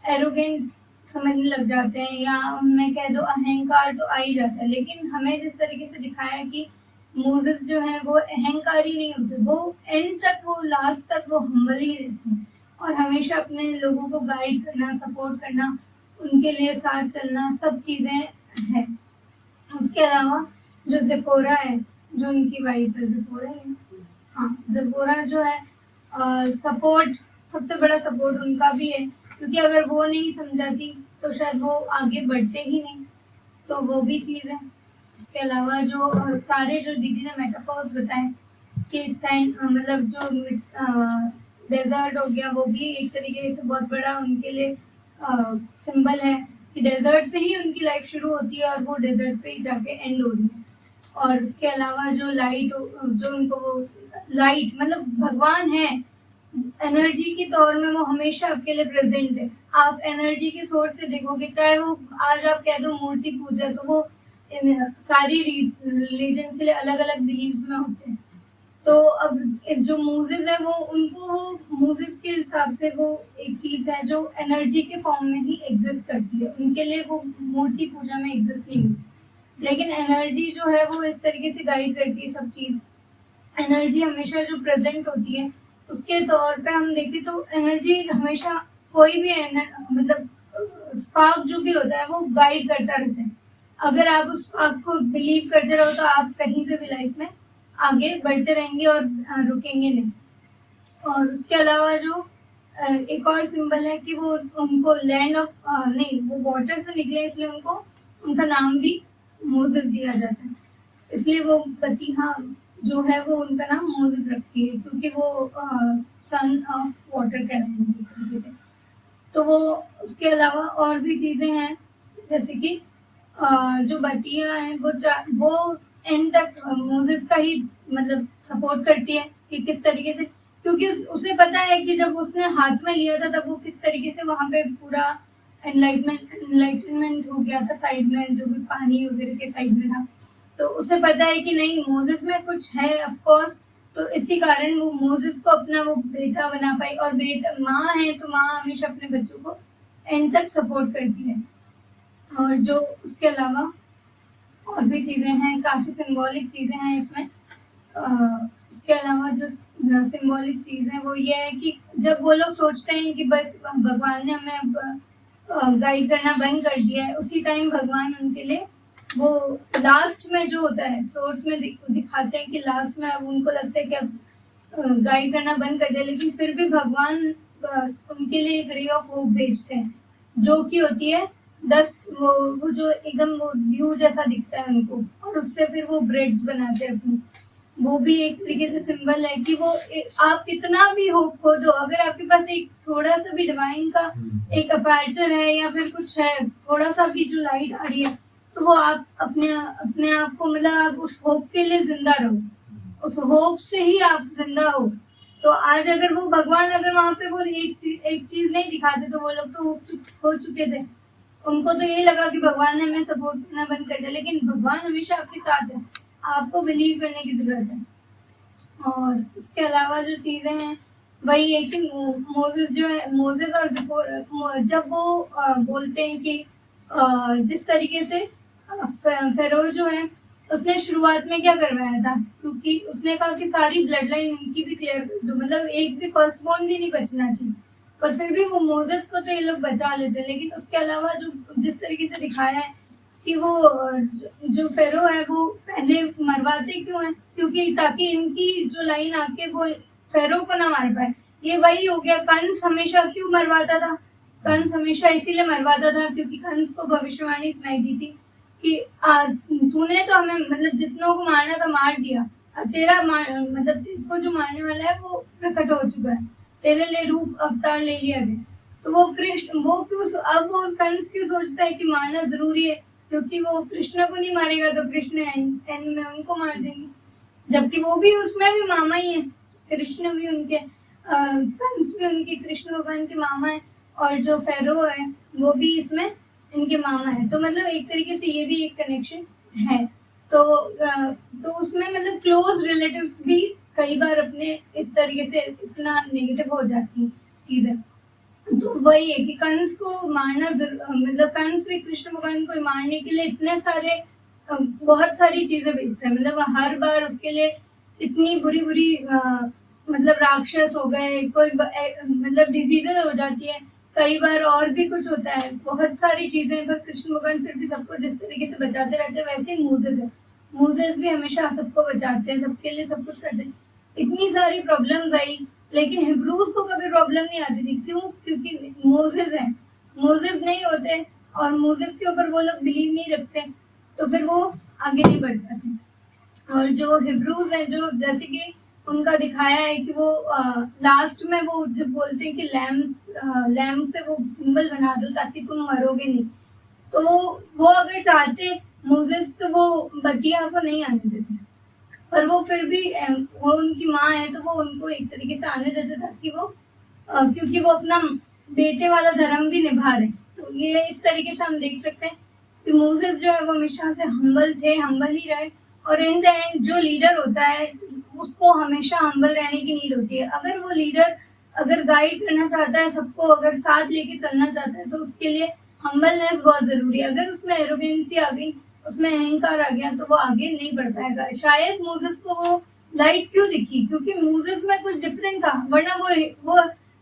एरोगेंट समझने लग जाते हैं, या उनमें कह दो अहंकार तो आ ही जाता है। लेकिन हमें जिस तरीके से दिखाया है कि मूसेस जो है वो अहंकारी नहीं होते, वो एंड तक, वो लास्ट तक वो हम्बल ही रहते हैं और हमेशा अपने लोगों को गाइड करना, सपोर्ट करना, उनके लिए साथ चलना, सब चीज़ें हैं। उसके अलावा जो ज़िपोरा है, जो उनकी वाइफ है, ज़िपोरा है, हाँ ज़िपोरा जो है सपोर्ट, सबसे बड़ा सपोर्ट उनका भी है, क्योंकि अगर वो नहीं समझाती तो शायद वो आगे बढ़ते ही नहीं। तो वो भी चीज़ है। इसके अलावा जो सारे जो दीदी ने मेटाफॉर्स बताए कि मतलब जो डेजर्ट हो गया, वो भी एक तरीके से बहुत बड़ा उनके लिए सिंबल है कि डेजर्ट से ही उनकी लाइफ शुरू होती है और वो डेजर्ट पे ही जाके एंड हो रही है। और इसके अलावा जो लाइट, जो उनको वो लाइट मतलब भगवान है, एनर्जी के तौर में वो हमेशा आपके लिए प्रेजेंट है। आप एनर्जी के सोर्स से देखोगे, चाहे वो आज आप कह दो मूर्ति पूजा, तो वो सारी रिलीजन के लिए अलग अलग बिलीव में होते हैं। तो अब जो मूसेस है वो उनको वो मूसेस के हिसाब से वो एक चीज है जो एनर्जी के फॉर्म में ही एग्जिस्ट करती है, उनके लिए वो मूर्ति पूजा में एग्जिस्ट नहीं होती। लेकिन एनर्जी जो है वो इस तरीके से गाइड करती है सब चीज। एनर्जी हमेशा जो प्रेजेंट होती है उसके तौर पे हम देखें तो एनर्जी हमेशा कोई भी मतलब स्पार्क जो भी होता है वो गाइड करता रहता है। अगर आप उस स्पार्क को बिलीव करते रहो तो आप कहीं पे भी लाइफ में आगे बढ़ते रहेंगे और रुकेंगे नहीं। और उसके अलावा जो एक और सिंबल है कि वो उनको लैंड ऑफ नहीं, वो वाटर से निकले इसलिए उनको उनका नाम भी मोसेस दिया जाता है। इसलिए वो बतीहा जो है वो उनका नाम मोसेस रखती है, क्योंकि वो सन ऑफ वाटर कहलाएंगे से। तो वो उसके अलावा और भी चीज़ें हैं, जैसे कि जो बतिया है वो एंड तक मोसेस का ही मतलब सपोर्ट करती है कि किस तरीके से, क्योंकि उसे पता है कि जब उसने हाथ में लिया था तब वो किस तरीके से वहाँ पे पूरा एनलाइटनमेंट हो गया था साइड में, जो भी पानी वगैरह के साइड में था। तो उसे पता है कि नहीं, मोसेस में कुछ है ऑफ कोर्स। तो इसी कारण वो मोसेस को अपना वो बेटा बना पाई। और बेटा माँ है तो माँ हमेशा अपने बच्चों को एंड तक सपोर्ट करती है। और जो उसके अलावा और भी चीज़ें हैं, काफ़ी सिंबॉलिक चीज़ें हैं इसमें। इसके अलावा जो सिंबॉलिक चीज़ है वो ये है कि जब वो लोग सोचते हैं कि बस भगवान ने हमें गाइड करना बंद कर दिया है, उसी टाइम भगवान उनके लिए वो लास्ट में जो होता है सोर्स में दिखाते हैं कि लास्ट में अब उनको लगता है कि अब गाइड करना बंद कर दिया, लेकिन फिर भी भगवान उनके लिए एक रे ऑफ होप भेजते हैं, जो कि होती है 10 वो जो एकदम वो ड्यू जैसा दिखता है उनको, और उससे फिर वो ब्रेड्स बनाते हैं अपनी। वो भी एक तरीके से सिंबल है कि वो आप कितना भी होप खो दो, अगर आपके पास एक थोड़ा सा भी डिवाइन का एक अपर्चर है या फिर कुछ है, थोड़ा सा भी जो लाइट आ रही है, तो वो आप अपने आप को मतलब आप उस होप के लिए जिंदा रहो, उस होप से ही आप जिंदा हो। तो आज अगर वो भगवान अगर वहां पे वो एक चीज नहीं दिखाते तो वो लोग तो हो चुके थे। उनको तो ये लगा कि भगवान ने हमें सपोर्ट करना बंद कर दिया, लेकिन भगवान हमेशा आपके साथ है, आपको बिलीव करने की जरूरत है। और इसके अलावा जो चीजें हैं वही है कि मोसेस जो है, मोसेस और जब वो बोलते हैं कि जिस तरीके से फेरो जो है उसने शुरुआत में क्या करवाया था, क्योंकि उसने कहा कि सारी ब्लड लाइन इनकी भी क्लियर कर दो, मतलब एक भी फर्स्ट बॉर्न भी नहीं बचना चाहिए। पर फिर भी वो मोसेस को तो ये लोग बचा लेते हैं, लेकिन उसके अलावा जो जिस तरीके से दिखाया है कि वो जो फेरो है वो पहले मरवाते क्यों है, क्योंकि ताकि इनकी जो लाइन आके वो फेरो को ना मार पाए। ये वही हो गया, कंस हमेशा क्यों मरवाता था, कंस हमेशा इसीलिए मरवाता था क्योंकि कंस को भविष्यवाणी सुनाई दी थी कि तूने तो हमें मतलब जितनों को मारना था मार दिया, तेरा मतलब तेरे जो मारने वाला है वो प्रकट हो चुका है, तेरे लिए रूप अवतार ले लिया गया। तो वो कृष्ण वो क्यों अब वो कंस क्यों सोचता है कि मारना जरूरी है, क्योंकि वो कृष्ण को नहीं मारेगा तो कृष्ण एंड में उनको मार देंगे, जबकि वो भी उसमें भी मामा ही है, कृष्ण भी उनके कंस भी उनके कृष्ण भगवान के मामा है, और जो फेरो है वो भी इसमें इनके मामा है। तो मतलब एक तरीके से ये भी एक कनेक्शन है। तो उसमें मतलब क्लोज रिलेटिव्स भी कई बार अपने इस तरीके से इतना नेगेटिव हो जाती है चीजें। तो वही है कि कंस को मारना मतलब कंस भी कृष्ण भगवान को मारने के लिए इतने सारे बहुत सारी चीजें भेजते हैं, मतलब हर बार उसके लिए इतनी बुरी बुरी मतलब राक्षस हो गए, कोई मतलब डिजीजेस हो जाती है, कई बार और भी कुछ होता है, बहुत सारी चीजें, पर कृष्ण भगवान फिर भी सबको जिस तरीके से बचाते रहते हैं, वैसे ही मूसेस है, मूसेस भी हमेशा सबको बचाते हैं, सबके लिए सब कुछ करते हैं। इतनी सारी प्रॉब्लम्स आई, लेकिन हिब्रूज को कभी प्रॉब्लम नहीं आती थी, क्यों? क्योंकि मोसेस है, मोसेस नहीं होते और मोसेस के ऊपर वो लोग बिलीव नहीं रखते, तो फिर वो आगे नहीं बढ़ पाते। और जो हिब्रूज है, जो जैसे कि उनका दिखाया है कि वो लास्ट में वो जब बोलते हैं कि लैम्प से वो सिंबल बना दो ताकि तुम मरोगे नहीं, तो वो अगर चाहते मोसेस तो वो बतिया को नहीं आने देते, पर वो फिर भी वो उनकी माँ है तो वो उनको एक तरीके से आने देते ताकि वो क्योंकि वो अपना बेटे वाला धर्म भी निभा रहे। तो ये इस तरीके से हम देख सकते हैं कि मोसेस जो है वो हमेशा से हम्बल थे, हम्बल ही रहे, और इन द एंड जो लीडर होता है उसको हमेशा हम्बल रहने की नीड होती है। अगर वो लीडर अगर गाइड करना चाहता है सबको, अगर साथ लेके चलना चाहता है, तो उसके लिए हम्बलनेस बहुत जरूरी है। अगर उसमें एरोगेंसी आ गई, उसमें अहंकार आ गया, तो वो आगे नहीं बढ़ पाएगा। शायद मोसेस को वो लाइट क्यों दिखी, क्योंकि मोसेस में कुछ डिफरेंट था, वरना वो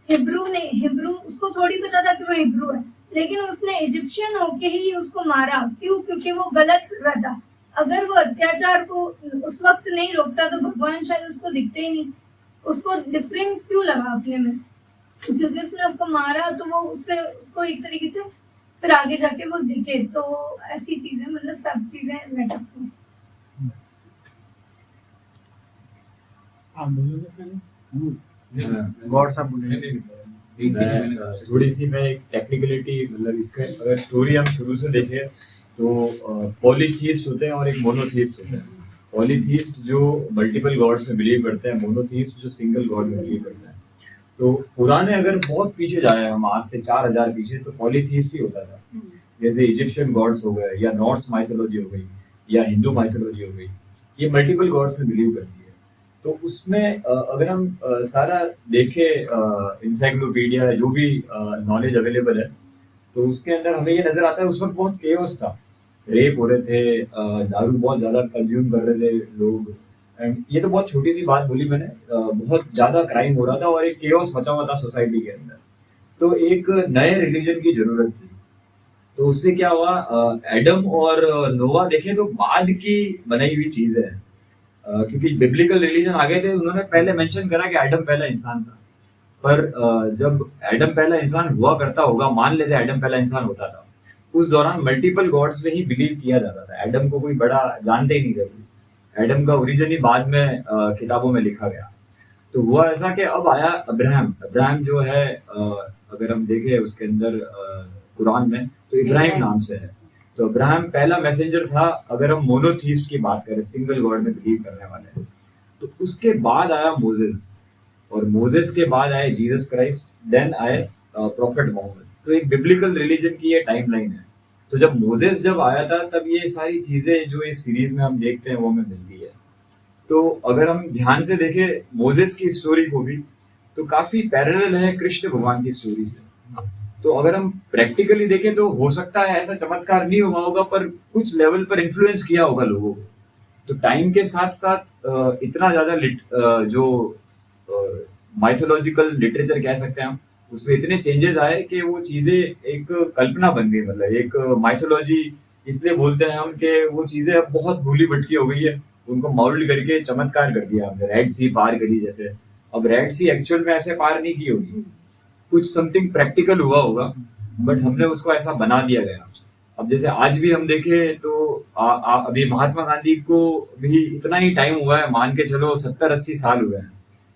हिब्रू उसको थोड़ी पता था कि वो हिब्रू है, लेकिन उसने इजिप्शियन होके ही उसको मारा। क्यों? क्योंकि वो गलत कर रहा था। अगर वो अत्याचार को उस वक्त नहीं रोकता तो भगवान शायद उसको दिखते ही नहीं। उसको डिफरेंट क्यों लगा अपने में? क्योंकि उसने उसको मारा, तो वो उससे उसको एक तरीके से फिर आगे जाके वो दिखे। तो ऐसी चीजें, मतलब सब चीजें मेटाफोर। आप बोलोगे पहले? गॉड साहब बोलेंगे। थोड़ी सी मैं एक टेक्निकलिटी, मतलब इसका अगर स्टोरी हम शुरू से देखें तो पॉलीथीस्ट होते हैं और एक मोनोथीस्ट होते हैं। पॉलीथीस्ट जो मल्टीपल गॉड्स में बिलीव करते हैं, मोनोथीस्ट जो सिंगल गॉड में बिलीव करते हैं। तो पुराने अगर बहुत पीछे जाए हम, आज से 4000 पीछे, तो पॉलीथीस्ट ही होता था। जैसे इजिप्शियन गॉड्स हो गए, या नॉर्स माइथोलॉजी हो गई, या हिंदू माइथोलॉजी हो गई, ये मल्टीपल गॉड्स में बिलीव करती है। तो उसमें अगर हम सारा देखें इंसाइक्लोपीडिया, जो भी नॉलेज अवेलेबल है, तो उसके अंदर हमें ये नजर आता है उस वक्त बहुत केओस था, रेप हो रहे थे, दारू बहुत ज्यादा कंज्यूम कर रहे थे लोग, एंड ये तो बहुत छोटी सी बात बोली मैंने, बहुत ज्यादा क्राइम हो रहा था और एक केओस मचा हुआ था सोसाइटी के अंदर। तो एक नए रिलीजन की जरूरत थी। तो उससे क्या हुआ, एडम और नोवा देखें तो बाद की बनाई हुई चीजें हैं, क्योंकि बिब्लिकल रिलीजन आ गए थे, उन्होंने पहले मेंशन करा कि एडम पहला इंसान था, पर जब एडम पहला इंसान हुआ करता होगा, मान लेते एडम पहला इंसान होता था, उस दौरान मल्टीपल गॉड्स में ही बिलीव किया जाता था। एडम को कोई बड़ा जानते ही नहीं थे। एडम का ओरिजिन ही बाद में किताबों में लिखा गया। तो हुआ ऐसा कि अब आया अब्राहम। अब्राहम जो है अगर हम देखें उसके अंदर कुरान में, तो इब्राहिम नाम से है। तो अब्राहम पहला मैसेंजर था अगर हम मोनोथीस्ट की बात करें, सिंगल गॉड में बिलीव करने वाले। तो उसके बाद आया मोजेस, और मोजेस के बाद आए जीसस क्राइस्ट, देन आए प्रॉफिट मोहम्मद। तो एक बिब्लिकल रिलीजन की ये टाइमलाइन है। तो जब मोजेस जब आया था तब ये सारी चीजें जो इस सीरीज में हम देखते हैं वो हमें मिलती है। तो अगर हम ध्यान से देखें मोजेस की स्टोरी को भी, तो काफी पैरेलल है कृष्ण भगवान की स्टोरी से। तो अगर हम प्रैक्टिकली देखें तो हो सकता है ऐसा चमत्कार नहीं हुआ होगा, पर कुछ लेवल पर इन्फ्लुएंस किया होगा लोगों को। तो टाइम के साथ साथ इतना ज्यादा जो माइथोलॉजिकल लिटरेचर कह सकते हैं हम, उसमें इतने चेंजेस आए कि वो चीजें एक कल्पना बन गई। मतलब एक माइथोलॉजी इसलिए बोलते हैं हम कि वो चीजें अब बहुत भूली भटकी हो गई है, उनको माउल्ड करके चमत्कार कर दिया हमने। रेड सी पार करी जैसे, अब रेड सी एक्चुअल में ऐसे पार नहीं की होगी, कुछ समथिंग प्रैक्टिकल हुआ होगा, बट हमने उसको ऐसा बना दिया गया। अब जैसे आज भी हम देखें तो अभी महात्मा गांधी को भी इतना ही टाइम हुआ है, मान के चलो 70-80 साल हुए हैं।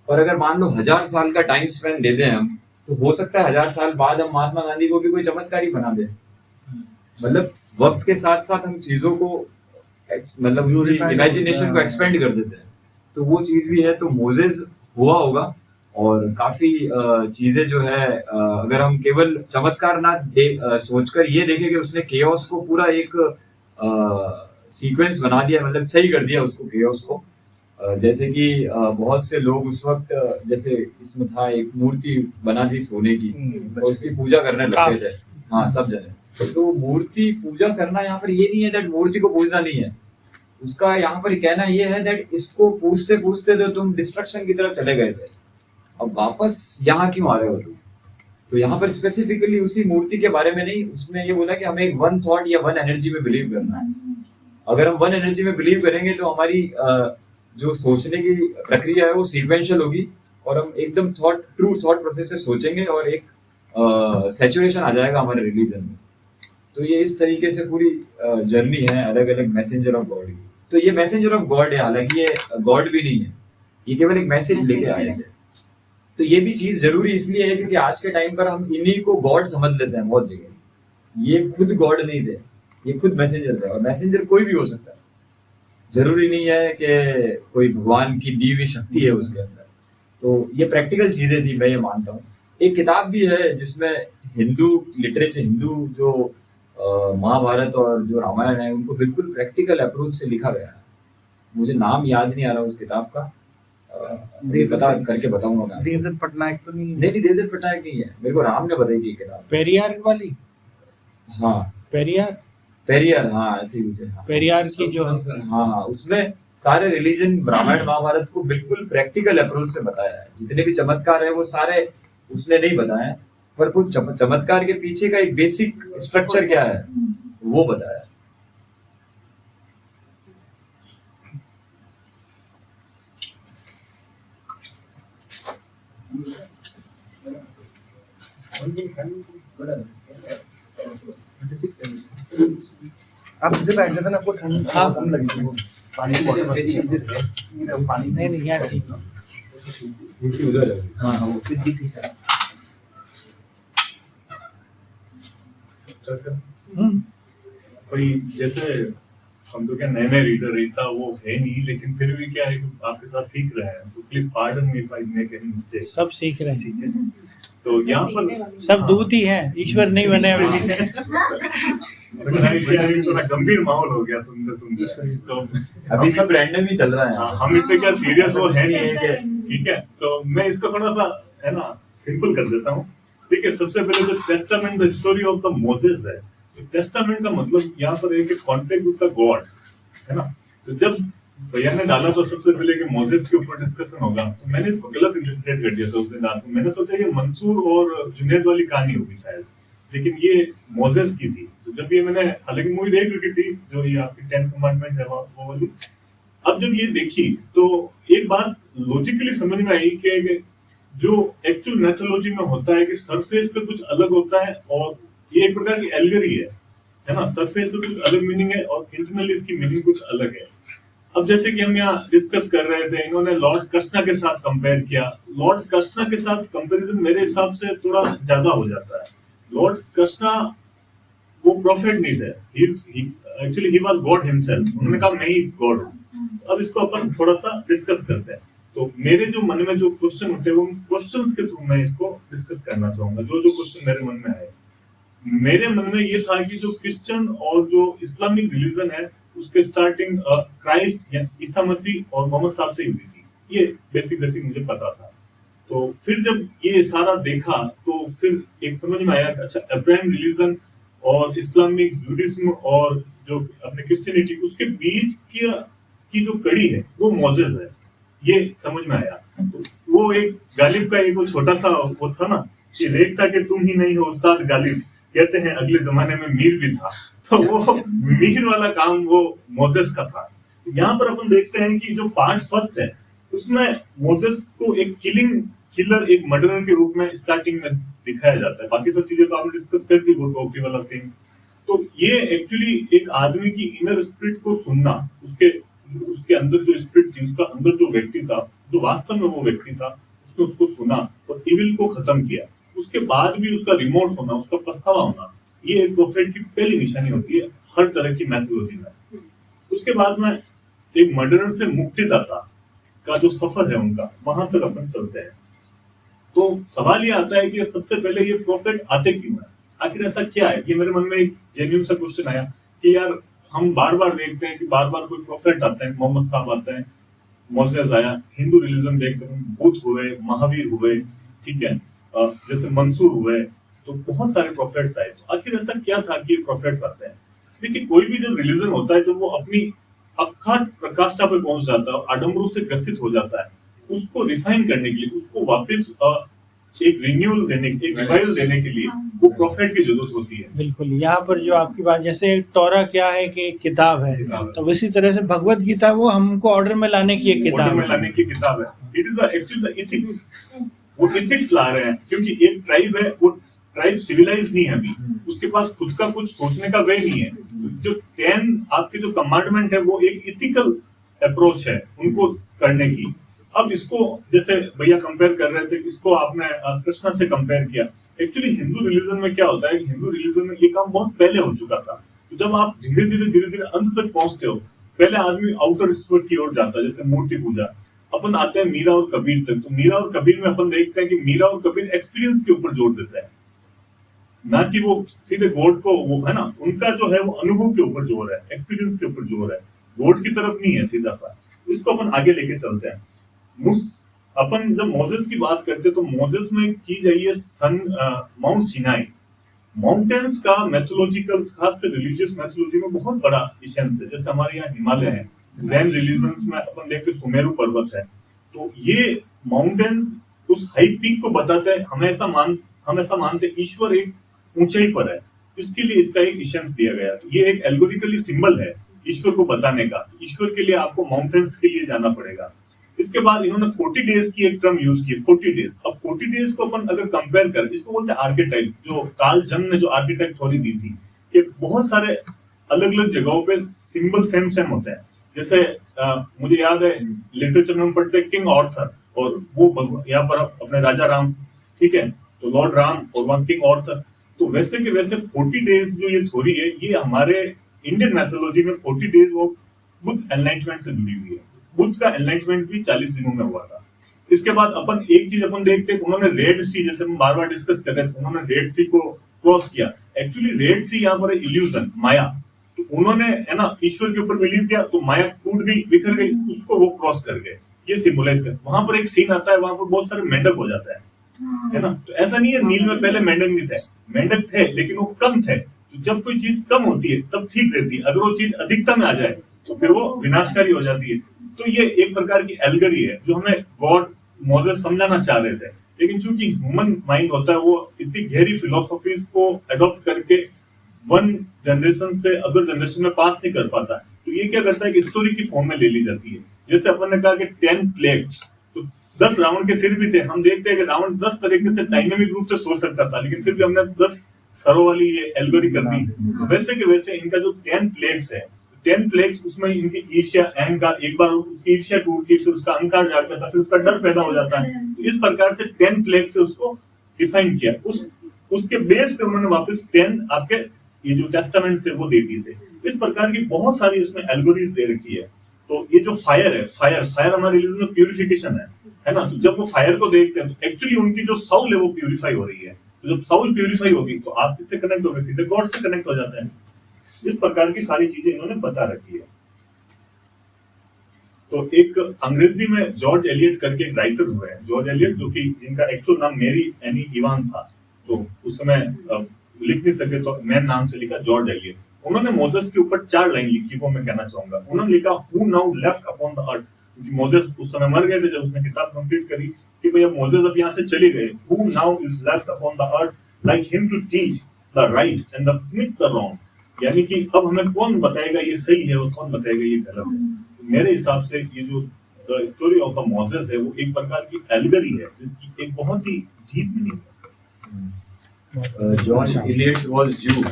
और अगर मान लो 1000 साल का टाइम स्पेन दे दें हम, तो हो सकता है 1000 साल बाद हम महात्मा गांधी को भी कोई चमत्कारी बना दें। मतलब वक्त के साथ साथ हम चीजों को मतलब इमेजिनेशन को एक्सपेंड कर देते हैं। तो वो चीज भी है। तो मोजेस हुआ होगा, और काफी चीजें जो है अगर हम केवल चमत्कार ना सोचकर ये देखें कि उसने केओस को पूरा एक सीक्वेंस बना दिया, मतलब सही कर दिया उसको, केओस को। जैसे कि बहुत से लोग उस वक्त जैसे इसमें था एक मूर्ति बना थी सोने की, और उसकी पूजा करने लगे थे। हाँ, सब जने। तो मूर्ति पूजा करना यहाँ पर ये नहीं है दैट मूर्ति को पूजना नहीं है, उसका यहाँ पर कहना ये है दैट इसको पूछते पूछते तो तुम डिस्ट्रक्शन की तरफ चले गए थे, अब वापस यहाँ क्यों आ रहे हो तुम। तो यहाँ पर स्पेसिफिकली उसी मूर्ति के बारे में नहीं, उसमें ये बोला कि हमें एक वन थॉट या वन एनर्जी में बिलीव करना है। अगर हम वन एनर्जी में बिलीव करेंगे तो हमारी जो सोचने की प्रक्रिया है वो सीक्वेंशियल होगी, और हम एकदम ट्रू थॉट प्रोसेस से सोचेंगे, और एक सैचुरेशन आ जाएगा हमारे रिलीजन में। तो ये इस तरीके से पूरी जर्नी है अलग अलग मैसेंजर ऑफ गॉड की। तो ये मैसेंजर ऑफ गॉड है, हालांकि ये गॉड भी नहीं है, ये केवल एक मैसेज लेके आए थे। तो ये भी चीज जरूरी इसलिए है क्योंकि आज के टाइम पर हम इन्हीं को गॉड समझ लेते हैं बहुत जगह। ये खुद गॉड नहीं थे, ये खुद मैसेंजर थे, और मैसेंजर कोई भी हो सकता है, जरूरी नहीं है कि कोई भगवान की दी हुई शक्ति है उसके अंदर। तो ये प्रैक्टिकल चीजें थी, मैं ये मानता हूँ। एक किताब भी है जिसमें हिंदू लिटरेचर, हिंदू जो महाभारत और जो रामायण है उनको बिल्कुल प्रैक्टिकल अप्रोच से लिखा गया है। मुझे नाम याद नहीं आ रहा उस किताब का, पता करके बताऊंगा। देवदत्त पटनायक तो नहीं? नहीं, देवदत्त पटनायक नहीं है, मेरे को राम ने बताई थी किताब। पेरियार वाली? हाँ, पेरियार, हाँ ऐसी कुछ है। पेरियार की जो है, हाँ, उसमें सारे रिलीजन रामायण महाभारत को बिल्कुल प्रैक्टिकल अप्रोच से बताया है। जितने भी चमत्कार है वो सारे उसने नहीं बताए, पर कुछ चमत्कार के पीछे का एक बेसिक स्ट्रक्चर क्या है वो बताया। आप सीधे बैठ जाते ना, आपको ठंड कम लगेगी। वो पानी की बोतल पानी नहीं यार ठीक है। उधर है। हाँ वो फिर दी थी सर। कोई जैसे हम तो क्या नए रीडर इतना वो है नहीं, लेकिन फिर भी क्या है कि आपके साथ सीख रहे हैं, तो please pardon me if I make any mistake. सब सीख रहे हैं, ठीक है। तो यहाँ पर सब दूत ही हैं, ईश्वर नहीं बने अभी। थोड़ा गंभीर माहौल हो गया सुनते सुनते, तो अभी सब रैंडम ही चल रहा है। हम इतने क्या सीरियस वो है नहीं, ठीक है। तो मैं इसको थोड़ा सा है ना सिंपल कर देता हूँ। ठीक है, सबसे पहले जो testament the story of the Moses है, टेस्टामेंट का मतलब यहाँ पर एक कॉन्ट्रैक्ट विद द गॉड है ना। तो जब भैया ने डाला तो सबसे पहले कि मोसेस के ऊपर डिस्कशन होगा, तो मैंने इसको गलत इंटरप्रेट कर दिया था उस दिन रात को। मैंने सोचा ये मंसूर और जुनैद वाली कहानी होगी शायद, लेकिन ये मोसेस की थी। तो जब ये मैंने, हालांकि मूवी देख रखी थी जो ये आपकी 10 कमांडमेंट है वो वाली, अब जब ये देखी तो एक बात लॉजिकली समझ में आई कि जो एक्चुअल मैथोलॉजी में होता है कि सरफेस पे कुछ अलग होता है और ये एक प्रकार की एल्गरी है ना, सरफेस पे कुछ अलग मीनिंग है और इंटरनली इसकी मीनिंग कुछ अलग है। अब जैसे कि हम यहाँ डिस्कस कर रहे थे, इन्होंने लॉर्ड कृष्णा के साथ कंपेयर किया। लॉर्ड कृष्णा के साथ कंपैरिजन मेरे हिसाब से थोड़ा ज्यादा हो जाता है। लॉर्ड कृष्णा वो प्रॉफिट नहीं थे, actually he was God himself. उन्होंने कहा मैं ही गॉड हूँ। अब इसको अपन थोड़ा सा डिस्कस करते हैं। तो मेरे जो मन में जो क्वेश्चन उठे वो क्वेश्चंस के थ्रू मैं इसको डिस्कस करना चाहूंगा। जो जो क्वेश्चन मेरे मन में आए, मेरे मन में ये था कि जो क्रिश्चियन और जो इस्लामिक रिलीजन है उसके स्टार्टिंग क्राइस्ट या ईसा मसीह और मोहम्मद साहब से ही हुई थी। ये बेसिक मुझे पता था। तो फिर जब ये सारा देखा तो फिर एक समझ में आया कि अच्छा, अब्राहम रिलीजन और इस्लामिक जुडिज्म और जो अपने क्रिश्चियनिटी उसके बीच की जो कड़ी है वो मोजेस है। ये समझ में आया। तो वो एक गालिब का एक छोटा सा वो था ना कि देखता कि तुम ही नहीं हो उस्ताद गालिब, कहते हैं अगले जमाने में मीर भी था। तो वो मीर वाला काम वो मोजेस का था। यहाँ पर अपन देखते हैं कि जो पार्ट फर्स्ट है उसमें मोजेस को एक किलर, एक मर्डरर के रूप में स्टार्टिंग में दिखाया जाता है। बाकी सब चीजें तो आपने डिस्कस कर दी, वो टोपी वाला सीन। तो ये एक्चुअली एक आदमी की इनर स्पिरिट को सुनना, उसके अंदर जो स्पिरिट थी, उसका अंदर जो व्यक्ति था, जो वास्तव में वो व्यक्ति था, उसने उसको सुना और इविल को खत्म किया। उसके बाद भी उसका रिमोर्स होना, उसका पछतावा होना, ये एक प्रोफेट की पहली निशानी होती है हर तरह की मैथोलॉजी में। उसके बाद में एक मर्डरर से मुक्तिदाता का जो सफर है उनका, वहां तक अपन चलते हैं। तो सवाल ये आता है कि सबसे पहले ये प्रोफेट आते क्यों है, आखिर ऐसा क्या है? ये मेरे मन में एक जेन्युइन सा क्वेश्चन आया कि यार हम बार बार देखते हैं कि बार बार कोई प्रोफेट आते हैं, मोहम्मद साहब आते हैं, मोसेस आया, हिंदू रिलीजन देखते हैं, बुद्ध हुए, महावीर हुए, ठीक है, जैसे मंसूर हुए, तो बहुत सारे प्रोफेट्स आए। तो आखिर ऐसा क्या था कि ये प्रोफेट्स आते हैं? देखिए, कोई भी जब रिलीजन होता है, जब वो अपनी अखाट प्रकाष्ठा पे पहुंच जाता है और आडम्बरों से ग्रसित हो जाता है, उसको रिफाइन करने के लिए, उसको वापस एक रिन्यूअल देने, एक रिवाइवल देने के लिए वो प्रोफेट की जरूरत होती है। बिल्कुल, यहाँ पर जो आपकी बात, जैसे टोरा क्या है कि एक किताब है, तो इसी तरह से भगवत गीता वो हमको ऑर्डर में लाने की एक किताब में लाने की किताब है। It is actually the ethics, वो एथिक्स ला रहे हैं, क्योंकि एक ट्राइब है, वो ट्राइब सिविलाइज नहीं है अभी, उसके पास खुद का कुछ सोचने का वे नहीं है। जो 10 आपके जो कमांडमेंट है वो एक इथिकल अप्रोच है उनको करने की। अब इसको जैसे भैया कंपेयर कर रहे थे, इसको आपने कृष्णा से कंपेयर किया। एक्चुअली हिंदू रिलीजन में क्या होता है, हिंदू रिलीजन में ये काम बहुत पहले हो चुका था। तो जब आप धीरे धीरे अंत तक पहुंचते हो, पहले आदमी आउटर स्फीयर की ओर जाता है, जैसे मूर्ति पूजा। अपन आते हैं मीरा और कबीर तक। तो मीरा और कबीर में अपन देखते हैं कि मीरा और कबीर एक्सपीरियंस के ऊपर जोर देता है, ना कि वो सीधे गॉड को, वो है ना, उनका जो है वो अनुभव के ऊपर जोर है, एक्सपीरियंस के ऊपर जोर है, गॉड की तरफ नहीं है सीधा सा। इसको अपन आगे लेके चलते हैं। अपन जब मोजेस की बात करते हैं तो मोजेस में की गई है माउंट सिनाई। माउंटेन्स का मैथोलॉजिकल, खासकर रिलीजियस मैथोलॉजी में बहुत बड़ा इसेंस है। जैसे हमारे यहाँ हिमालय है, जैन रिलीजन्स में अपन देखते सुमेरु पर्वत है, तो ये माउंटेन्स उस हाई पीक को बताते हैं। हम ऐसा मानते ईश्वर एक ऊंचाई पर है, इसके लिए इसका एक इसेंस दिया गया। तो ये एक एल्गोरिकली सिंबल है ईश्वर को बताने का। ईश्वर के लिए आपको माउंटेन्स के लिए जाना पड़ेगा। इसके बाद इन्होंने 40 डेज की एक टर्म यूज की, 40 डेज। अब 40 डेज को अपन अगर कंपेयर करें, इसको बोलते हैं आर्केटाइप। जो कार्ल जंग ने जो आर्केटाइप थ्योरी दी थी कि बहुत सारे अलग अलग जगहों पे सिंबल सेम होते हैं। जैसे मुझे याद है लिटरेचर में हम पढ़ते हैं किंग आर्थर, और वो यहाँ पर अपने राजा राम, ठीक है, तो लॉर्ड राम और वहाँ किंग आर्थर। तो वैसे के वैसे 40 डेज जो ये थ्योरी है, ये हमारे इंडियन मैथोलॉजी में 40 डेज वो बुद्ध एनलाइटमेंट से जुड़ी हुई है। बुद्ध का एनलाइटमेंट भी 40 दिनों में हुआ था। इसके बाद अपन एक चीज अपन देखते हैं, उन्होंने रेड सी, जैसे हम बार बार डिस्कस कर रहे थे, उन्होंने रेड सी को क्रॉस किया। एक्चुअली रेड सी यहाँ पर इल्यूजन, माया। तो उन्होंने, है ना, ईश्वर के ऊपर बिलीव किया, तो माया टूट गई, बिखर गई, उसको वो क्रॉस कर गए। ये सिंबलाइज कर। वहां पर एक सीन आता है, वहां पर बहुत सारे मेंढक हो जाता है ना। तो ऐसा नहीं है नील में पहले मेंढक नहीं थे, मेंढक थे लेकिन वो कम थे। तो जब कोई चीज कम होती है तब ठीक रहती है, अगर वो चीज अधिकता में आ जाए तो फिर वो विनाशकारी हो जाती है। तो ये एक प्रकार की एल्गरी है जो हमें गॉड मोजेस समझाना चाह रहे थे। लेकिन चूंकि ह्यूमन माइंड होता है, वो इतनी गहरी फिलोसॉफीज को अडॉप्ट करके वन जनरेशन से अदर जनरेशन में पास नहीं कर पाता। तो ये क्या करता है कि स्टोरी की फॉर्म में ले ली जाती है। जैसे अपन ने कहा कि 10 प्लेग्स, तो 10 रावण के सिर भी थे। हम देखते हैं कि रावण 10 तरीके से डायनेमिक रूप से सोच सकता था, लेकिन फिर भी हमने 10 सरों वाली ये एल्गोरी कर दी। वैसे के वैसे इनका जो 10 प्लेग्स है, 10 प्लेग्स, उसमें इनकी ईर्ष्या, अहंकार, एक बार उसकी ईर्ष्या टूटती, फिर उसका अहंकार जागता था, फिर उसका डर पैदा हो जाता है। इस प्रकार से 10 प्लेग से उसको डिफाइन किया। उसके बेस पे उन्होंने वापस 10 आपके ये जो टेस्टामेंट से वो दे दिए थे। इस प्रकार की बहुत सारी इसमें एल्गोरीज दे रखी है। तो ये जो फायर है, फायर हमारे रिलीजन में प्यूरिफिकेशन है ना। तो जब वो फायर को देखते हैं तो एक्चुअली उनकी जो साउल है वो प्यूरिफाई हो रही है। तो जब साउल प्यूरिफाई होगी तो आप किससे कनेक्ट होगे? सीधे गॉड से कनेक्ट हो जाते हैं। इस प्रकार की सारी चीजें इन्होंने बता रखी है। तो एक अंग्रेजी में जॉर्ज एलियट करके एक राइटर हुए हैं, जॉर्ज एलियट, जो कि जिनका एक्चुअल नाम मेरी एनी इवान था। तो उस समय लिख नहीं सके तो मैन नाम से लिखा जॉर्ज एलियट। उन्होंने मोसेस के ऊपर 4 लाइन लिखी, वो मैं कहना चाहूंगा। उन्होंने लिखा, who now left upon the अर्थ, क्योंकि मोसेस उस समय मर गए थे जब उसने किताब कंप्लीट करी, कि भैया मोसेस अब यहाँ से चले गए। Who now is left upon the earth like him to teach the right and the smith the wrong. यानी कि अब हमें कौन बताएगा ये सही है और कौन बताएगा ये गलत है। मेरे हिसाब से ये जो the story of the Moses है वो एक प्रकार की एल्गरी है, जिसकी एक बहुत ही डीप मीनिंग है। जॉर्ज एलियट वाज ज्यू।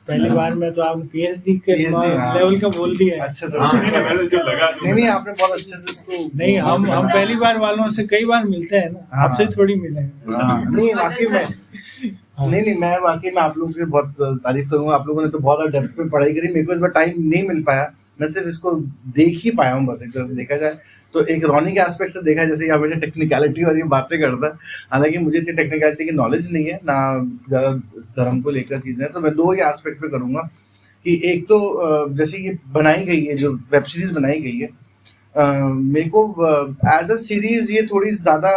पहली बार में तो आपने पीएचडी के PhD, हाँ। लेवल का बोल दिया है। अच्छा, तो मैंने जो लगा नहीं आपने बहुत अच्छे से इसको नहीं, हम पहली बार वालों से कई बार मिलते हैं ना, हाँ। आपसे थोड़ी मिले हैं। हाँ, नहीं वाकई में नहीं मैं वाकई में आप लोगों की बहुत तारीफ करूंगा। आप लोगों ने तो बहुत डेप्थ में पढ़ाई करी, मेरे को इस बार टाइम नहीं मिल पाया, मैं सिर्फ इसको देख ही पाया हूँ बस। एक तरह से देखा जाए तो एक रॉनी के एस्पेक्ट से देखा, जैसे कि हमेशा टेक्निकलिटी और ये बातें करता है, हालांकि मुझे इतनी टेक्निकलिटी की नॉलेज नहीं है ना, ज़्यादा धर्म को लेकर चीज़ें हैं। तो मैं 2 ही एस्पेक्ट पे करूँगा कि एक तो जैसे ये बनाई गई है, जो वेब सीरीज़ बनाई गई है, मेरे को एज अ सीरीज़ ये थोड़ी ज़्यादा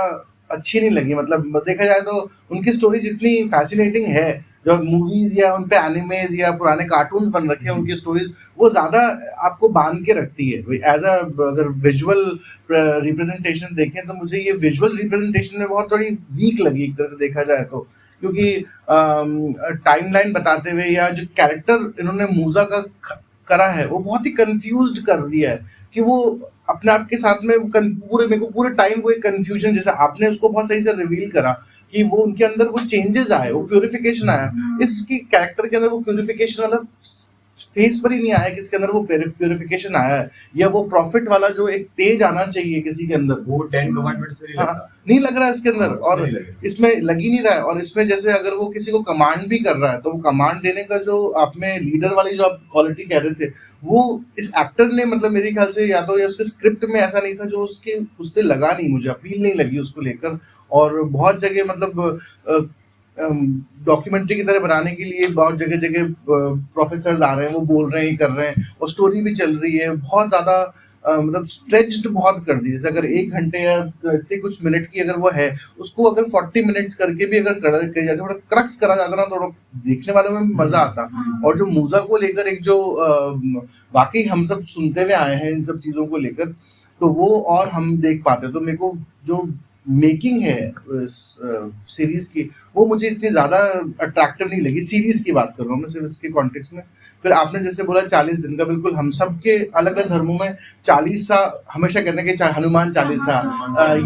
अच्छी नहीं लगी। मतलब देखा जाए तो उनकी स्टोरी जितनी फैसिनेटिंग है, जो मूवीज या उन पे एनिमेज या पुराने कार्टून्स बन रखे हैं, उनकी स्टोरीज वो ज़्यादा आपको बांध के रखती है। एज अ अगर विजुअल रिप्रेजेंटेशन देखें तो मुझे ये विजुअल रिप्रेजेंटेशन में बहुत थोड़ी वीक लगी एक तरह से देखा जाए तो, क्योंकि टाइमलाइन बताते हुए या जो कैरेक्टर इन्होंने मूसा का करा है वो बहुत ही कंफ्यूज्ड कर दिया है, कि वो अपने आप के साथ में मेरे को पूरे टाइम वो एक कंफ्यूजन, जैसे आपने उसको बहुत सही से रिवील करा कि वो उनके अंदर वो चेंजेस आए, वो प्यूरिफिकेशन आया। इसकी कैरेक्टर के अंदर वो प्यूरिफिकेशन वाला फेस पर ही नहीं आया, किसके अंदर वो प्यूरिफिकेशन आया है, या वो प्रॉफिट वाला जो एक तेज आना चाहिए किसी के अंदर, वो 10 कमांडमेंट्स में नहीं लग रहा है इसके अंदर। हाँ, और इसमें लग ही नहीं रहा है। और इसमें जैसे अगर वो किसी को कमांड भी कर रहा है तो वो कमांड देने का जो आप में लीडर वाली जो आप क्वालिटी कह रहे थे, वो इस एक्टर ने, मतलब मेरे ख्याल से या तो ये उसके स्क्रिप्ट में ऐसा नहीं था, जो उससे लगा नहीं, मुझे अपील नहीं लगी उसको लेकर। और बहुत जगह मतलब डॉक्यूमेंट्री की तरह बनाने के लिए बहुत जगह जगह प्रोफेसर्स आ रहे हैं, वो बोल रहे हैं, कर रहे हैं, और स्टोरी भी चल रही है बहुत ज़्यादा मतलब स्ट्रेच्ड बहुत कर दी। जैसे अगर 1 घंटे या इतने कुछ मिनट की अगर वो है, उसको अगर 40 मिनट्स करके भी अगर करी जाती, थोड़ा क्रक्स करा जाता ना, थोड़ा देखने वालों में मजा आता। और जो मूसा को लेकर एक जो वाकई हम सब सुनते हुए आए हैं इन सब चीज़ों को लेकर, तो वो और हम देख पाते। तो मेरे को जो मेकिंग है सीरीज की, वो मुझे इतनी ज़्यादा अट्रैक्टिव नहीं लगी। सीरीज की बात कर रहा हूँ मैं सिर्फ इसके कॉन्टेक्स्ट में। फिर आपने जैसे बोला 40 दिन का, बिल्कुल हम सब के अलग अलग धर्मों में 40सा हमेशा कहते हैं कि हनुमान 40सा,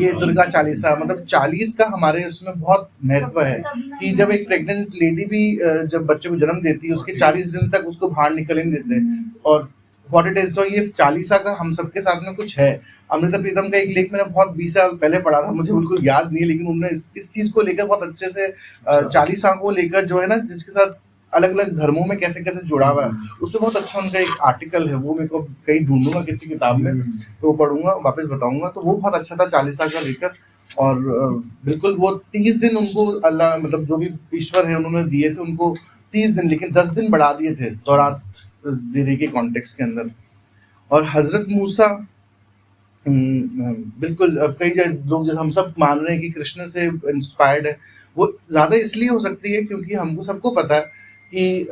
ये दुर्गा 40सा, मतलब 40 का हमारे उसमें बहुत महत्व है। कि जब एक प्रेग्नेंट लेडी भी जब बच्चे को जन्म देती है, उसके 40 दिन तक उसको बाहर निकलने नहीं देते, और 40 डेज, तो ये 40सा का हम सबके साथ में कुछ है। अमृता प्रीतम का एक लेख मैंने बहुत 20 साल पहले पढ़ा था, मुझे बिल्कुल याद नहीं है, लेकिन उन्होंने इस चीज़ को लेकर बहुत अच्छे से 40सा को लेकर जो है ना, जिसके साथ अलग अलग धर्मों में कैसे कैसे जुड़ा हुआ है, उसमें बहुत अच्छा उनका एक आर्टिकल है, वो मेरे को कहीं ढूंढूंगा किसी किताब में, तो पढ़ूंगा, वापस बताऊंगा। तो वो बहुत अच्छा था 40सा का लेकर। और बिल्कुल वो 30 दिन उनको अल्लाह, मतलब जो भी ईश्वर है उन्होंने दिए थे उनको 30 दिन, लेकिन 10 दिन बढ़ा दिए थे तौरात देने के कॉन्टेक्स्ट के अंदर। और हजरत मूसा बिल्कुल, अब कई लोग जो हम सब मान रहे हैं कि कृष्ण से इंस्पायर्ड है, वो ज़्यादा इसलिए हो सकती है क्योंकि हमको सबको पता है कि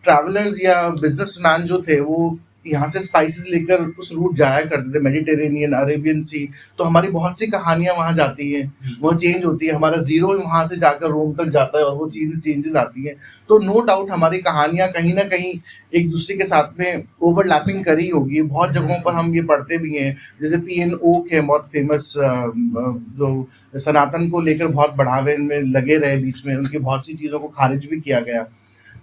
ट्रैवलर्स या बिजनेसमैन जो थे वो यहाँ से स्पाइसेस लेकर उस रूट जाया करते थे, मेडिटेरेनियन, अरेबियन सी, तो हमारी बहुत सी कहानियां वहाँ जाती हैं, वो चेंज होती है, हमारा जीरो वहाँ से जाकर रोम तक जाता है और वो चेंजेस आती हैं। तो नो डाउट हमारी कहानियां कहीं ना कहीं एक दूसरे के साथ में ओवरलैपिंग करी होगी। बहुत जगहों पर हम ये पढ़ते भी हैं, जैसे पीएन ओक है बहुत फेमस, जो सनातन को लेकर बहुत बढ़ावे में लगे रहे, बीच में उनकी बहुत सी चीज़ों को खारिज भी किया गया।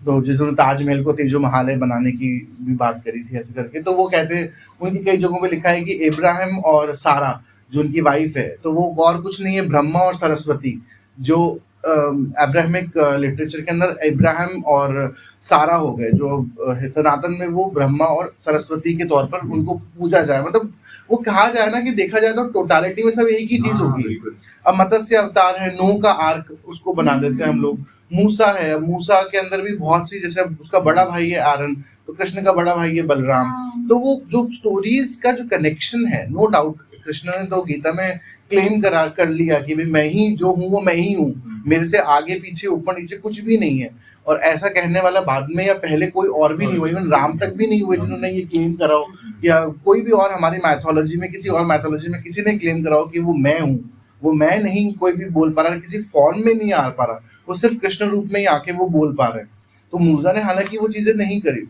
तो जिन्होंने ताजमहल को तेजो महालय बनाने की भी बात करी थी ऐसे करके, तो वो कहते हैं, उनकी कई जगहों पे लिखा है कि इब्राहिम और सारा जो उनकी वाइफ है, तो वो और कुछ नहीं है, ब्रह्मा और सरस्वती, जो अब्राहमिक लिटरेचर के अंदर इब्राहिम और सारा हो गए, जो सनातन में वो ब्रह्मा और सरस्वती के तौर पर उनको पूजा जाए। मतलब वो कहा जाए ना कि देखा जाए तो टोटालिटी में सब एक ही चीज होगी। अब मत्स्य अवतार है, नूह का आर्क उसको बना देते हैं हम लोग। मूसा है, मूसा के अंदर भी बहुत सी, जैसे उसका बड़ा भाई है आरन, तो कृष्ण का बड़ा भाई है बलराम। तो वो जो स्टोरीज का जो कनेक्शन है, नो डाउट कृष्ण ने तो गीता में क्लेम कर लिया कि भाई मैं ही जो हूँ वो मैं ही हूँ, मेरे से आगे पीछे ऊपर नीचे कुछ भी नहीं है। और ऐसा कहने वाला बाद में या पहले कोई और भी नहीं हुआ, इवन राम तक भी नहीं हुए जिन्होंने ये क्लेम करा हो, या कोई भी और हमारी मैथोलॉजी में, किसी और मैथोलॉजी में किसी ने क्लेम करा हो कि वो मैं हूँ। वो मैं नहीं कोई भी बोल पा रहा, किसी फॉर्म में नहीं आ पा रहा, वो सिर्फ कृष्ण रूप में ही आके वो बोल पा रहे हैं। तो मूसा ने हालांकि वो चीजें नहीं करी।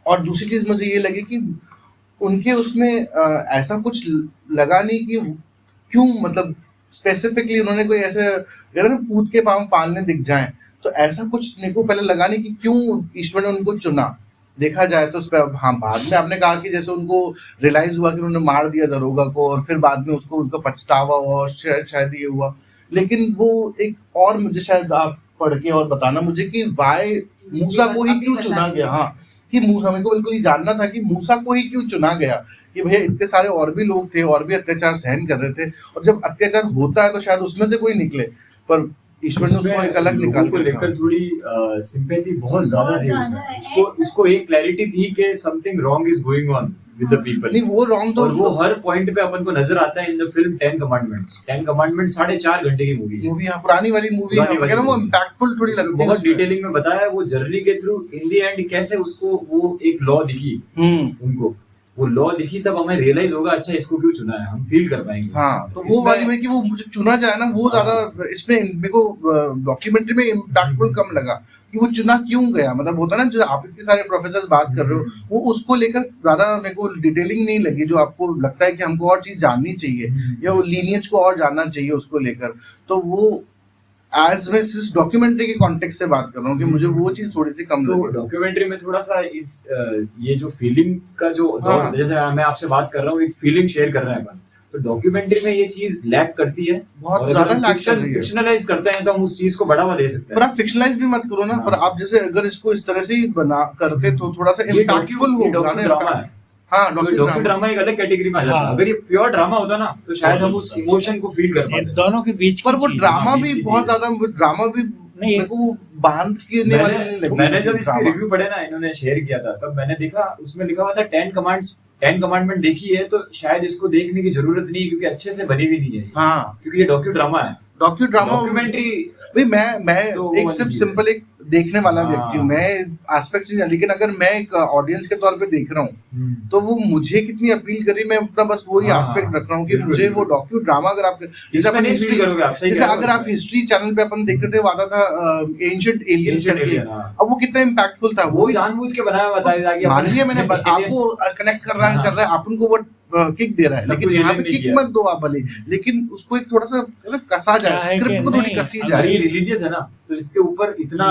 और दूसरी चीज मुझे ये लगी कि उनके उसमें ऐसा कुछ लगा नहीं कि क्यों, मतलब स्पेसिफिकली उन्होंने कोई ऐसे पूत के पांव पालने दिख जाएं, तो ऐसा कुछ मेरे को पहले लगा नहीं कि क्यों ईश्वर ने उनको चुना। देखा जाए तो उस पर हाँ, बाद में आपने कहा कि जैसे उनको रियलाइज हुआ कि उन्होंने मार दिया दरोगा को, और फिर बाद में उसको उनका पछतावा हुआ और शायद ये हुआ। लेकिन वो एक और, मुझे शायद आप पढ़ के और बताना मुझे कि वाई मूसा को ही क्यों चुना गया। हाँ, कि हमें को बिल्कुल ही जानना था कि मूसा को ही क्यों चुना गया, कि भैया इतने सारे और भी लोग थे और भी अत्याचार सहन कर रहे थे, और जब अत्याचार होता है तो शायद उसमें से कोई निकले, पर ईश्वर ने उसको एक अलग निकाल को लेकर थोड़ी सिंपैथी बहुत ज्यादा थी उसमें। उसको एक क्लैरिटी थी कि something wrong is going on with the people. नहीं, वो रॉन्ग तो, और वो हर पॉइंट पे अपन को नजर आता है in the film 10 commandments. 10 commandments 4.5 घंटे की मूवी है, पुरानी वाली मूवी है, वो इम्पैक्टफुल थोड़ी लगती है, बहुत डिटेलिंग में बताया है वो जर्नी के थ्रू। इन द एंड कैसे उसको वो एक लॉ दिखी, उनको वो लॉ दिखी, तब हमें रियलाइज होगा अच्छा इसको क्यों चुना है, हम फील कर पाएंगे। हाँ, तो वो वाली में कि वो मुझे चुना जाए ना, वो ज्यादा इसमें मेरे को डॉक्यूमेंट्री में इम्पैक्टफुल कम लगा कि वो चुना क्यों गया। मतलब होता है ना, जो आप इतने सारे प्रोफेसर बात कर रहे हो, वो उसको लेकर ज्यादा मेरे को डिटेलिंग नहीं लगी, जो आपको लगता है कि हमको और चीज जाननी चाहिए या वो लीनियज को और जानना चाहिए उसको लेकर। तो वो एज मैं इस डॉक्यूमेंट्री के कॉन्टेक्स्ट से बात कर रहा हूँ कि मुझे वो चीज थोड़ी सी कम लगी। डॉक्यूमेंट्री में थोड़ा सा इस ये जो फीलिंग का जो जैसे मैं आपसे बात कर रहा हूँ, एक फीलिंग शेयर कर रहे हैं अपन, तो डॉक्यूमेंट्री में ये चीज लैक करती है, बहुत ज्यादा लैक कर रही है। फिक्शनलाइज करते हैं तो हम उस चीज को बढ़ावा दे सकते हैं, पर आप फिक्शनलाइज भी मत करो ना। पर आप जैसे अगर इसको इस तरह से ही बना करते तो थोड़ा सा इम्पैक्टफुल होगा ना। हाँ, डॉक्यू ड्रामा एक अलग कैटेगरी में आ जाता है। अगर ये प्योर ड्रामा होता ना तो शायद हम उस इमोशन को फील कर पाते। दोनों के बीच, पर वो ड्रामा भी बहुत ज्यादा, ड्रामा भी नहीं, मेरे को वो बांध के मैंने जब इसकी रिव्यू पढ़े ना, इन्होंने शेयर किया था, तब मैंने देखा उसमें लिखा हुआ था 10 कमांडमेंट देखी है तो शायद इसको देखने की जरूरत नहीं, क्योंकि अच्छे से बनी भी नहीं है। हाँ, क्योंकि ये डॉक्यू ड्रामा है, डॉक्यूमेंट्री। भाई मैं एक सिर्फ सिंपल एक देखने वाला व्यक्ति हूँ, मैं एस्पेक्ट नहीं, लेकिन अगर मैं एक ऑडियंस के तौर पे देख रहा हूँ तो वो मुझे कितनी अपील करी, मैं अपना बस वही एस्पेक्ट रख रहा हूँ कि मुझे वो डॉक्यू ड्रामा, अगर आप जैसे अपन हिस्ट्री करोगे, जैसे अगर आप हिस्ट्री चैनल पे अपन देखते थे, वो आता था एंशिएंट एलियंस करके, अब वो कितना इम्पैक्टफुल था, वो जानबूझ के बनाया हुआ था। मान लिया मैंने, आपको कनेक्ट कर रहा है, अपन को वो किक दे रहा है, लेकिन यहाँ पे किक मत दो आप भले, लेकिन उसको एक थोड़ा सा कसा जाए, स्क्रिप्ट को थोड़ी कसी जाए। ये रिलीजियस है ना, तो इसके ऊपर इतना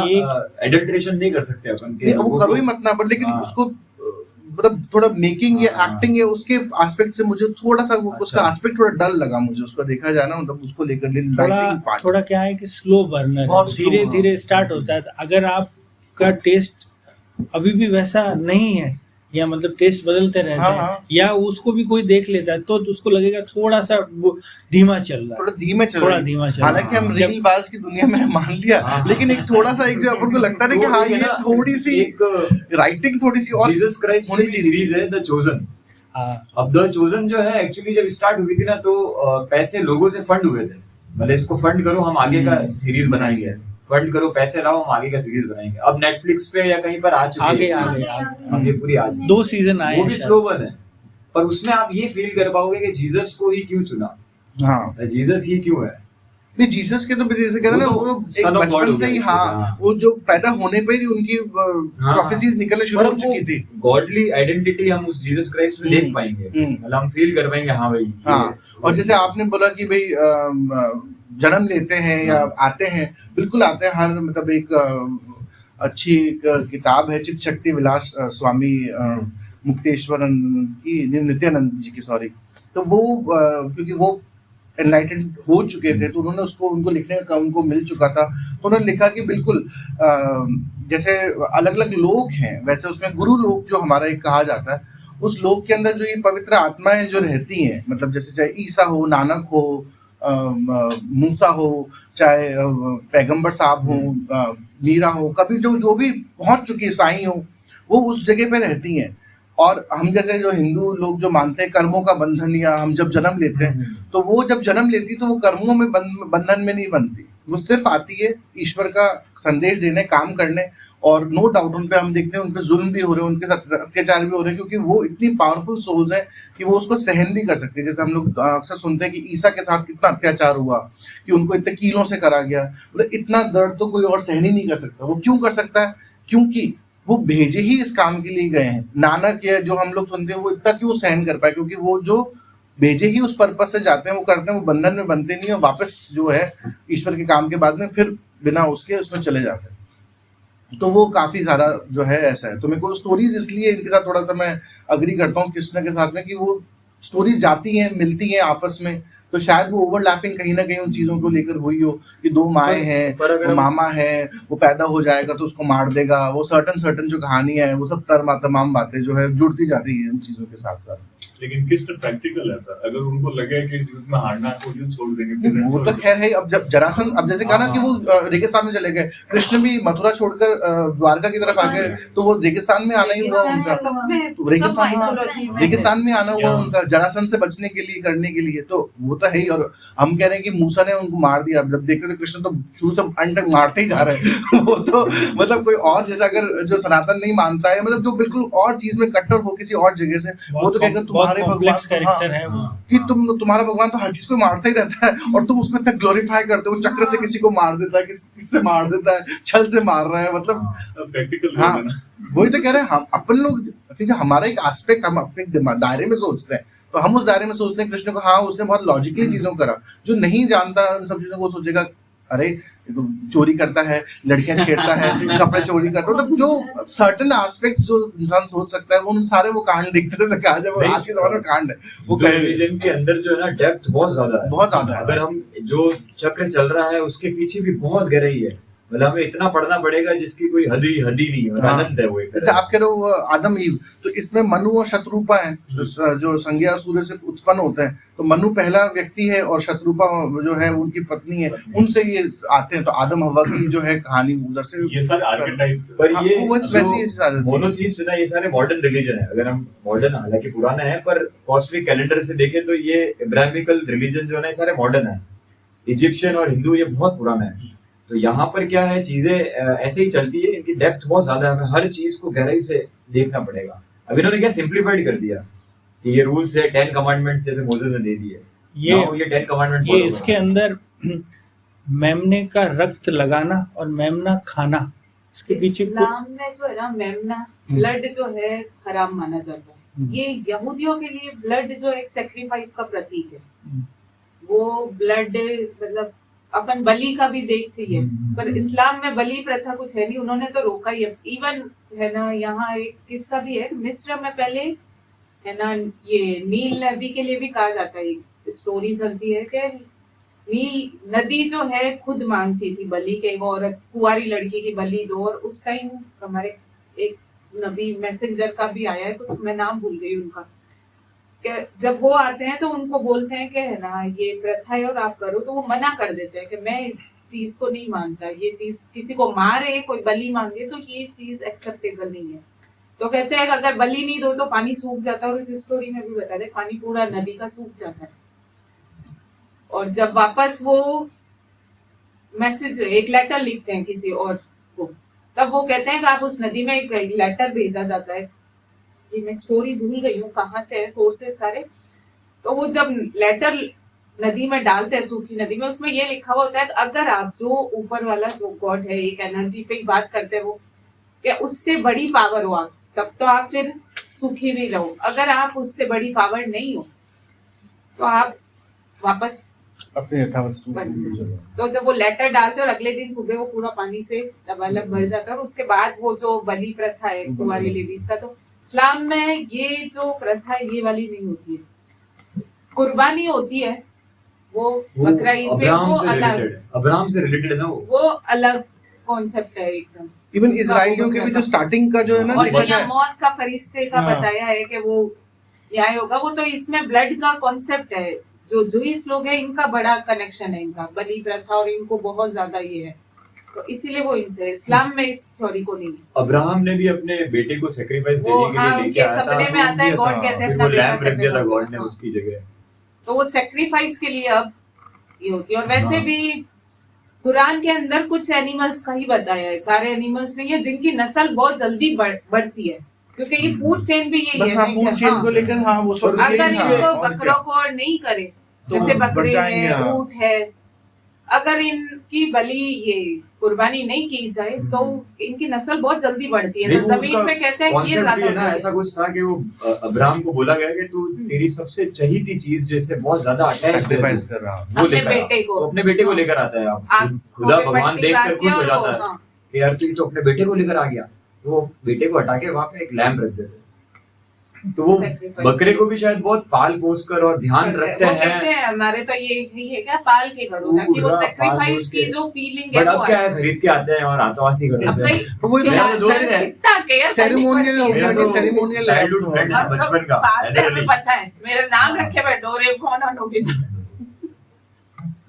एडल्ट्रेशन नहीं कर सकते अपन के, वो करो ही मत ना, पर लेकिन उसको मतलब थोड़ा मेकिंग या एक्टिंग है उसके एस्पेक्ट से मुझे थोड़ा सा उसका एस्पेक्ट थोड़ा डल लगा मुझे, उसको देखा जाए ना, मतलब उसको लेकर थोड़ा क्या है कि स्लो बर्नर, धीरे धीरे स्टार्ट होता है। अगर आपका टेस्ट अभी भी वैसा नहीं है, या मतलब टेस्ट बदलते रहते हैं, या उसको भी कोई देख लेता है तो उसको लगेगा थोड़ा सा धीमा चल रहा है, थोड़ा धीमा चल रहा है। हालांकि हम रील बाज की दुनिया में मान लिया, लेकिन एक थोड़ा सा एक जो अपन को लगता है कि हाँ ये थोड़ी सी राइटिंग थोड़ी सी और जीसस क्राइस्ट की सीरीज है द चोजन। अब द चोजन जो है एक्चुअली जब स्टार्ट हुई थी ना, तो पैसे लोगों से फंड हुए थे, भले इसको फंड करो, हम आगे का सीरीज बनाएंगे, फंड करो, पैसे लाओ, हम आगे का सीरीज बनाएंगे। अब नेटफ्लिक्स पे या कहीं पर आ चुकी आगे है, आगे अब ये पूरी आ चुकी है। 2 सीजन आए वो हैं भी शायद। स्लो बर्न है, पर उसमें आप ये फील कर पाओगे कि जीसस को ही क्यों चुना, हाँ जीसस ही क्यों है। नहीं, जीसस के तो जैसे कहते हैं ना, वो तो वो एक son of God बचपन हो से ही, गया, हाँ हाँ। वो जो पैदा होने पे ही उनकी हाँ, प्रोफेसीज निकलने शुरू हो चुकी थी। गॉडली आइडेंटिटी हम उस जीसस क्राइस्ट में देख पाएंगे, मतलब हम फील कर पाएंगे, हाँ भाई हाँ, और जैसे आपने बोला कि भाई जन्म लेते हैं या आते हैं, बिल्कुल आते हैं। हर मतलब एक अच्छी एक किताब है चित्त शक्ति विलास स्वामी मुक्तेश्वरन की, नित्यानंद जी की, सॉरी। तो वो क्योंकि वो एनलाइटेंड हो चुके थे, तो उन्होंने उसको, उनको लिखने का उनको मिल चुका था, तो उन्होंने लिखा कि बिल्कुल जैसे अलग अलग लोक हैं, वैसे उसमें गुरु लोक जो हमारा एक कहा जाता है, उस लोक के अंदर जो ये पवित्र आत्माएं जो रहती हैं, मतलब जैसे चाहे ईसा हो, नानक हो, मूसा हो, चाहे पैगंबर साहब हो, मीरा हो, कभी जो भी पहुंच चुकी है, साईं हो, वो उस जगह पे रहती हैं। और हम जैसे जो हिंदू लोग जो मानते हैं कर्मों का बंधन, या हम जब जन्म लेते हैं, तो वो जब जन्म लेती तो वो कर्मों में बंधन में नहीं बनती, वो सिर्फ आती है ईश्वर का संदेश देने, काम करने। और नो डाउट उन पे हम देखते हैं, उन पे जुल्म भी हो रहे हैं, उनके साथ अत्याचार भी हो रहे हैं, क्योंकि वो इतनी पावरफुल सोल्स हैं कि वो उसको सहन भी कर सकते हैं। जैसे हम लोग अक्सर सुनते हैं कि ईसा के साथ कितना अत्याचार हुआ, कि उनको इतने कीलों से करा गया, मतलब इतना दर्द तो कोई और सहन ही नहीं कर सकता। वो क्यों कर सकता है? क्योंकि वो भेजे ही इस काम के लिए गए हैं। नानक या जो हम लोग सुनते हैं, वो इतना क्यों सहन कर पाए? क्योंकि वो जो भेजे ही उस पर्पज से जाते हैं, वो करते हैं, वो बंधन में बनते नहीं है, वापस जो है ईश्वर के काम के बाद में फिर बिना उसके उसमें चले जाते हैं। तो वो काफी ज्यादा जो है ऐसा है। तो मेरे को स्टोरीज इसलिए इनके साथ थोड़ा सा मैं अग्री करता हूँ कृष्ण के साथ में, कि वो स्टोरीज जाती हैं, मिलती हैं आपस में, तो शायद वो ओवरलैपिंग कहीं ना कहीं उन चीजों को लेकर हुई हो, कि दो माएँ हैं, वो मामा है, वो पैदा हो जाएगा तो उसको मार देगा, वो सर्टन जो कहानी है, वो सब तमाम बातें जो है जुड़ती जाती है इन चीजों के साथ साथ। लेकिन कृष्ण प्रैक्टिकल है सर, अगर उनको लगे कि इस युद्ध में हारना है तो युद्ध छोड़ देंगे। वो तो खैर है। अब जब जरासंध, अब जैसे कहा ना कि वो रेगिस्तान में चले गए, कृष्ण भी मथुरा छोड़कर द्वारका की तरफ आ गए, तो वो रेगिस्तान में आना ही हुआ उनका, तो रेगिस्तान में आना हुआ उनका, जरासंध से बचने के लिए, करने के लिए। तो वो तो है ही। और हम कह रहे हैं कि मूसा ने उनको मार दिया, जब देखते थे कृष्ण तो शुरू से अंत तक मारते ही जा रहे हैं। वो तो मतलब कोई और जैसा, अगर जो सनातन नहीं मानता है, मतलब जो बिल्कुल और चीज में कट्टर हो किसी और जगह से, वो तो कहेगा तुम्हारे भगवान कैरेक्टर है वो, कि तुम्हारा भगवान तो हर चीज को मारता ही रहता है, और तुम उसको इतना ग्लोरीफाई करते हो, चक्र से किसी को मार देता है, किससे मार देता है, छल से मार रहा है, मतलब प्रैक्टिकल। हाँ, वही तो कह रहे हैं हम अपन लोग, क्योंकि हमारा एक एस्पेक्ट हम अपने दायरे में सोचते हैं, तो हम उस दायरे में सोचते हैं कृष्ण को, हाँ उसने बहुत लॉजिकली चीजों करा। जो नहीं जानता उन सब चीजों को सोचेगा, अरे ये तो चोरी करता है, लड़कियां छेड़ता है, कपड़े चोरी करता है, मतलब जो सर्टेन एस्पेक्ट्स जो इंसान सोच सकता है, वो उन सारे वो कांड दिखते हैं। कहा जाए आज के जमाने में कांड है वो, रिलीजन के अंदर जो है ना डेप्थ बहुत ज्यादा है, बहुत ज्यादा है। अगर हम जो चक्र चल रहा है उसके पीछे भी बहुत गहराई है, मतलब हमें इतना पढ़ना पड़ेगा जिसकी कोई हद ही नहीं है, अनंत है वो। जैसे आप कह रहे हो आदम ईव, तो इसमें मनु और शत्रुपा है जो संज्ञा सूर्य से उत्पन्न होते हैं, तो मनु पहला व्यक्ति है और शत्रुपा जो है उनकी पत्नी है, उनसे ये आते हैं। तो आदम हवा की जो है कहानी उधर से, ये सारे आर्केटाइप्स। पर ये मोनोथीस्ट है ना, ये सारे मॉडर्न रिलीजन है। अगर हम मॉडर्न, हालांकि पुराना है, पर कॉस्मिक कैलेंडर से देखें तो ये इब्राहिमिकल रिलीजन जो है ना, ये सारे मॉडर्न है। इजिप्शियन और हिंदू ये बहुत पुराना है। तो यहाँ पर क्या है, चीजें ऐसे ही चलती है, इनकी डेप्थ बहुत ज्यादा है, हमें हर चीज को गहराई से देखना पड़ेगा। अब इन्होंने क्या सिंप्लीफाइड कर दिया कि ये रूल्स है, 10 कमांडमेंट्स जैसे मोसेस ने दे दिए, ये 10 कमांडमेंट, ये इसके अंदर मेमने का रक्त लगाना और मेमना खाना, इसके पीछे इस्लाम में जो है ना, मेमना ब्लड जो है हराम माना जाता है। ये यहूदियों के लिए ब्लड जो एक सेक्रीफाइस का प्रतीक है, वो ब्लड मतलब अपन बलि का भी देखते ही है, पर इस्लाम में बलि प्रथा कुछ है नहीं, उन्होंने तो रोका ही है। इवन है ना, यहाँ एक किस्सा भी है, मिस्र में पहले है ना, ये नील नदी के लिए भी कहा जाता है, स्टोरी चलती है कि नील नदी जो है खुद मांगती थी बलि के, एक औरत कुंवारी लड़की की बलि दो, और उस टाइम हमारे एक नबी मैसेंजर का भी आया है, कुछ मैं नाम भूल गई उनका, जब वो आते हैं तो उनको बोलते हैं कि है ना ये प्रथा है और आप करो, तो वो मना कर देते हैं कि मैं इस चीज को नहीं मानता, ये चीज किसी को मारे, कोई बलि मांगे तो ये चीज एक्सेप्टेबल नहीं है। तो कहते हैं कि अगर बलि नहीं दो तो पानी सूख जाता है, और इस स्टोरी में भी बता दे पानी पूरा नदी का सूख जाता है। और जब वापस वो मैसेज एक लेटर लिखते हैं किसी और को, तब वो कहते हैं कि आप उस नदी में एक लेटर भेजा जाता है। ये मैं स्टोरी भूल गई हूँ कहाँ से है, सोर्सेस सारे। तो वो जब लेटर नदी में डालते हैं, सूखी नदी में, उसमें ये लिखा हुआ होता है कि अगर आप जो ऊपर वाला जो गॉड है, एक एनर्जी पे ही बात करते हैं वो, कि उससे बड़ी पावर हो आप, तब तो आप फिर सूखी भी रहो। अगर आप उससे बड़ी पावर नहीं हो तो आप वापस अपने यथावत स्तूप बन- में चलो। तो जब वो लेटर डालते हैं और अगले दिन सुबह वो पूरा पानी से लबालब भर जाता है, और उसके बाद वो जो बलि प्रथा है कुंवारी लेडीज का, तो इस्लाम में ये जो प्रथा है ये वाली नहीं होती है। कुर्बानी होती है वो बकरा ईद पे, वो अलग, अब्राहम से रिलेटेड है ना वो अलग कॉन्सेप्ट है एकदम। इवन उसका इजराइलियों वो के भी करना। जो स्टार्टिंग का जो है ना और देखा जो यहाँ जाए, मौत का फरिश्ते का हाँ। बताया है कि वो न्याय होगा, वो तो इसमें ब्लड का कॉन्सेप्ट है। जो जूइस लोग हैं इनका बड़ा कनेक्शन है, इनका बलि प्रथा, और इनको बहुत ज्यादा ये है, तो इसीलिए वो इनसे है। इस्लाम में इस थ्योरी को नहीं है। अब्राहम ने भी अपने बेटे को सेक्रीफाइस वो देने के हाँ, लिए लेके उनके आया था, सपने में आता है, दिया गॉड था। कहते हैं फिर अपना वो बेटा लैम्प रख दिया था sacrifice गॉड करो। ने हाँ। उसकी जगह। तो वो सेक्रीफाइस के लिए अब ये होती है। और वैसे हाँ। भी कुरान के अंदर कुछ एनिमल्स का ही बताया है, सारे एनिमल्स नहीं है, जिनकी नस्ल बहुत जल्दी बढ़ती है, क्योंकि ये फूड चेन भी यही बस है हाँ नहीं फूड क्या? चेन हाँ। को लेकर हाँ वो सब और यही अगर था, इनको और क्या। बकरों को और नहीं करे, तो जैसे बढ़ बकरे जाएंगे, हैं, हाँ। ऊंट है, अगर इनकी बलि ये कुर्बानी नहीं की जाए तो इनकी नस्ल बहुत जल्दी बढ़ती है। नहीं, तो वो जमीन उसका पे कहते हैं कि ये कॉन्सेप्ट ज्यादा भी है ना, जल्दी- ऐसा कुछ था कि वो अब्राहम को बोला गया कि तू तेरी सबसे चहीती चीज जैसे बहुत ज्यादा अटैच Sacrifice कर रहा हूँ। वो अपने लेकर आ। बेटे को। तो अपने बेटे को हाँ। लेकर आता है। आप आँखों खुदा पे भगवान पट्टी देखकर बांध खुश के हो और जाता वो, है हाँ। कि यार तू तो अपने बेटे को लेकर आ गया, तो वो बेटे को हटा के वहां पे एक लैम्प रख देते हैं। तो वो Sacrifice बकरे को भी शायद बहुत पाल पोस कर और ध्यान रखते वो हैं। कहते हैं हमारे तो ये यही है क्या, पाल के करो, ताकि वो पूरा पाल सेक्रीफाइस पोस की के। जो फीलिंग है बट वो अब क्या आए। है, खरीद के आते हैं और हाथों हाथ ही कर अब देते हैं। तो वही तो मेरा तो दोस्त सर, है। कितना care सेरेमोनियल करनी हो पड़ती गया है। कि सेरेमोनियल चाइल्डहुड फ्रेंड है हम तो बचपन का, पालते हैं, हैदर अली। हमें पता है, मेरा नाम रखे मैं डोरेमोन और नोबिता।